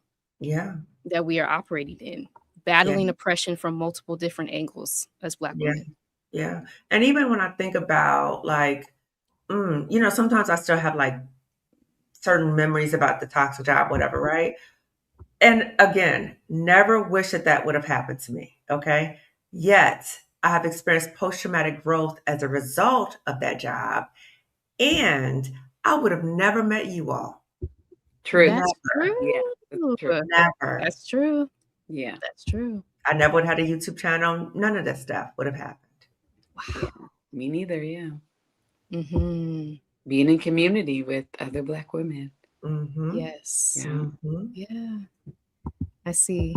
Speaker 1: that we are operating in, battling oppression from multiple different angles as Black women.
Speaker 2: Yeah. And even when I think about like, sometimes I still have like certain memories about the toxic job, whatever, right? And again, never wish that would have happened to me. Okay. Yet I have experienced post-traumatic growth as a result of that job. And I would have never met you all.
Speaker 3: True.
Speaker 1: That's true.
Speaker 3: Yeah, that's true.
Speaker 2: Never.
Speaker 1: That's true.
Speaker 3: Yeah.
Speaker 1: That's true.
Speaker 2: I never would have had a YouTube channel. None of that stuff would have happened.
Speaker 3: Wow. Me neither. Yeah.
Speaker 1: Mm-hmm.
Speaker 3: Being in community with other Black women.
Speaker 2: Mm-hmm.
Speaker 1: Yes.
Speaker 3: Yeah.
Speaker 2: Mm-hmm.
Speaker 1: Yeah. I see.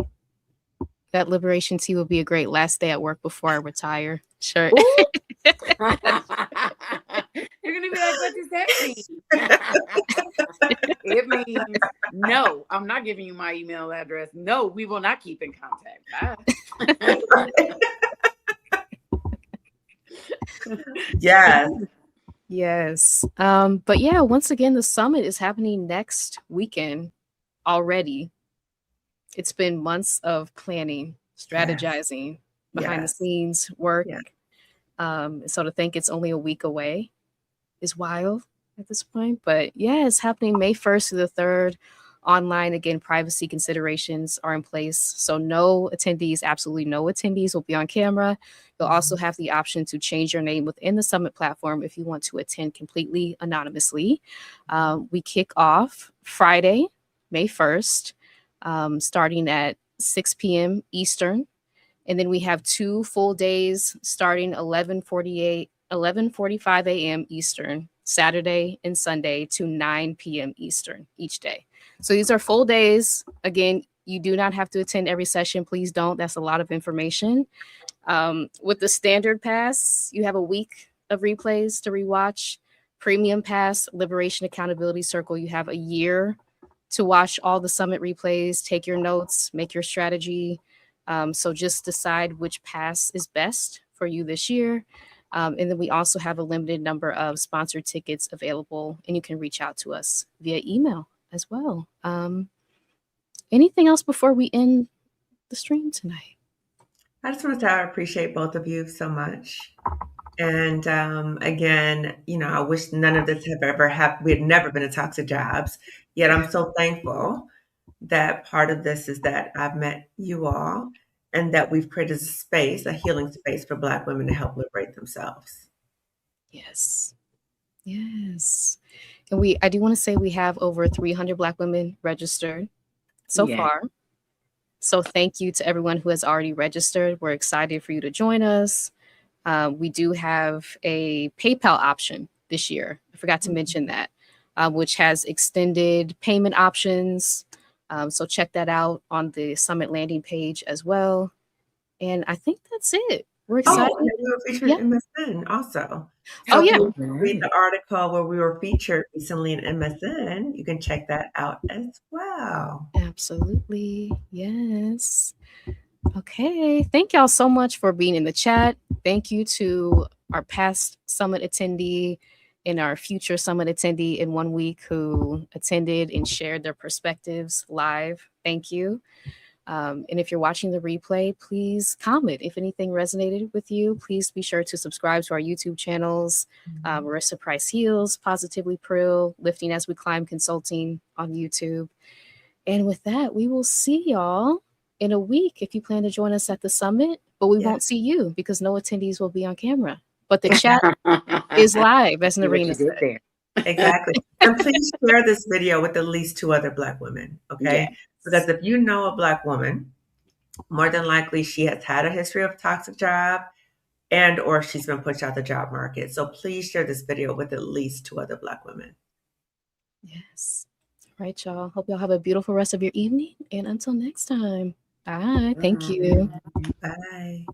Speaker 1: That liberation tea will be a great last day at work before I retire. Sure.
Speaker 3: You're gonna be like, what does that mean? It means no, I'm not giving you my email address. No, we will not keep in contact. Bye.
Speaker 2: Yes.
Speaker 1: Yes. But yeah, once again, the summit is happening next weekend already. It's been months of planning, strategizing, behind the scenes work. So to think it's only a week away is wild at this point. But yeah, it's happening May 1st to the 3rd. Online, again, privacy considerations are in place. So no attendees, absolutely no attendees will be on camera. You'll also have the option to change your name within the summit platform if you want to attend completely anonymously. We kick off Friday, May 1st, starting at 6 p.m. Eastern. And then we have 2 full days starting 11:45 a.m. Eastern, Saturday and Sunday to 9 p.m. Eastern each day. So these are full days. Again, you do not have to attend every session. Please don't. That's a lot of information. With the standard pass, you have a week of replays to rewatch. Premium pass, Liberation Accountability Circle, you have a year to watch all the summit replays, take your notes, make your strategy. So just decide which pass is best for you this year. And then we also have a limited number of sponsored tickets available, and you can reach out to us via email as well. Anything else before we end the stream tonight?
Speaker 2: I just want to say I appreciate both of you so much. And again, I wish none of this have ever happened. We had never been in toxic jobs. Yet I'm so thankful that part of this is that I've met you all and that we've created a space, a healing space for Black women to help liberate themselves.
Speaker 1: Yes. Yes. And I do want to say we have over 300 Black women registered so far. So thank you to everyone who has already registered. We're excited for you to join us. We do have a PayPal option this year. I forgot to mention that, which has extended payment options. So check that out on the Summit landing page as well. And I think that's it. We're excited.
Speaker 2: Oh, and we were featured in MSN also.
Speaker 1: So
Speaker 2: if you read the article where we were featured recently in MSN, you can check that out as well.
Speaker 1: Absolutely. Yes. Okay. Thank y'all so much for being in the chat. Thank you to our past Summit attendee and our future Summit attendee in 1 week who attended and shared their perspectives live. Thank you. And if you're watching the replay, please comment. If anything resonated with you, please be sure to subscribe to our YouTube channels, Marissa Price Heals, Positively Apryl, Lifting as We Climb Consulting on YouTube. And with that, we will see y'all in a week if you plan to join us at the summit, but we won't see you because no attendees will be on camera. But the chat is live, as Narina said.
Speaker 3: There.
Speaker 2: Exactly. And please share this video with at least 2 other Black women, okay?
Speaker 3: Yes.
Speaker 2: Because if you know a Black woman, more than likely she has had a history of toxic job and or she's been pushed out the job market. So please share this video with at least 2 other Black women.
Speaker 1: Yes. All right, y'all. Hope y'all have a beautiful rest of your evening. And until next time, bye. Thank you.
Speaker 2: Bye.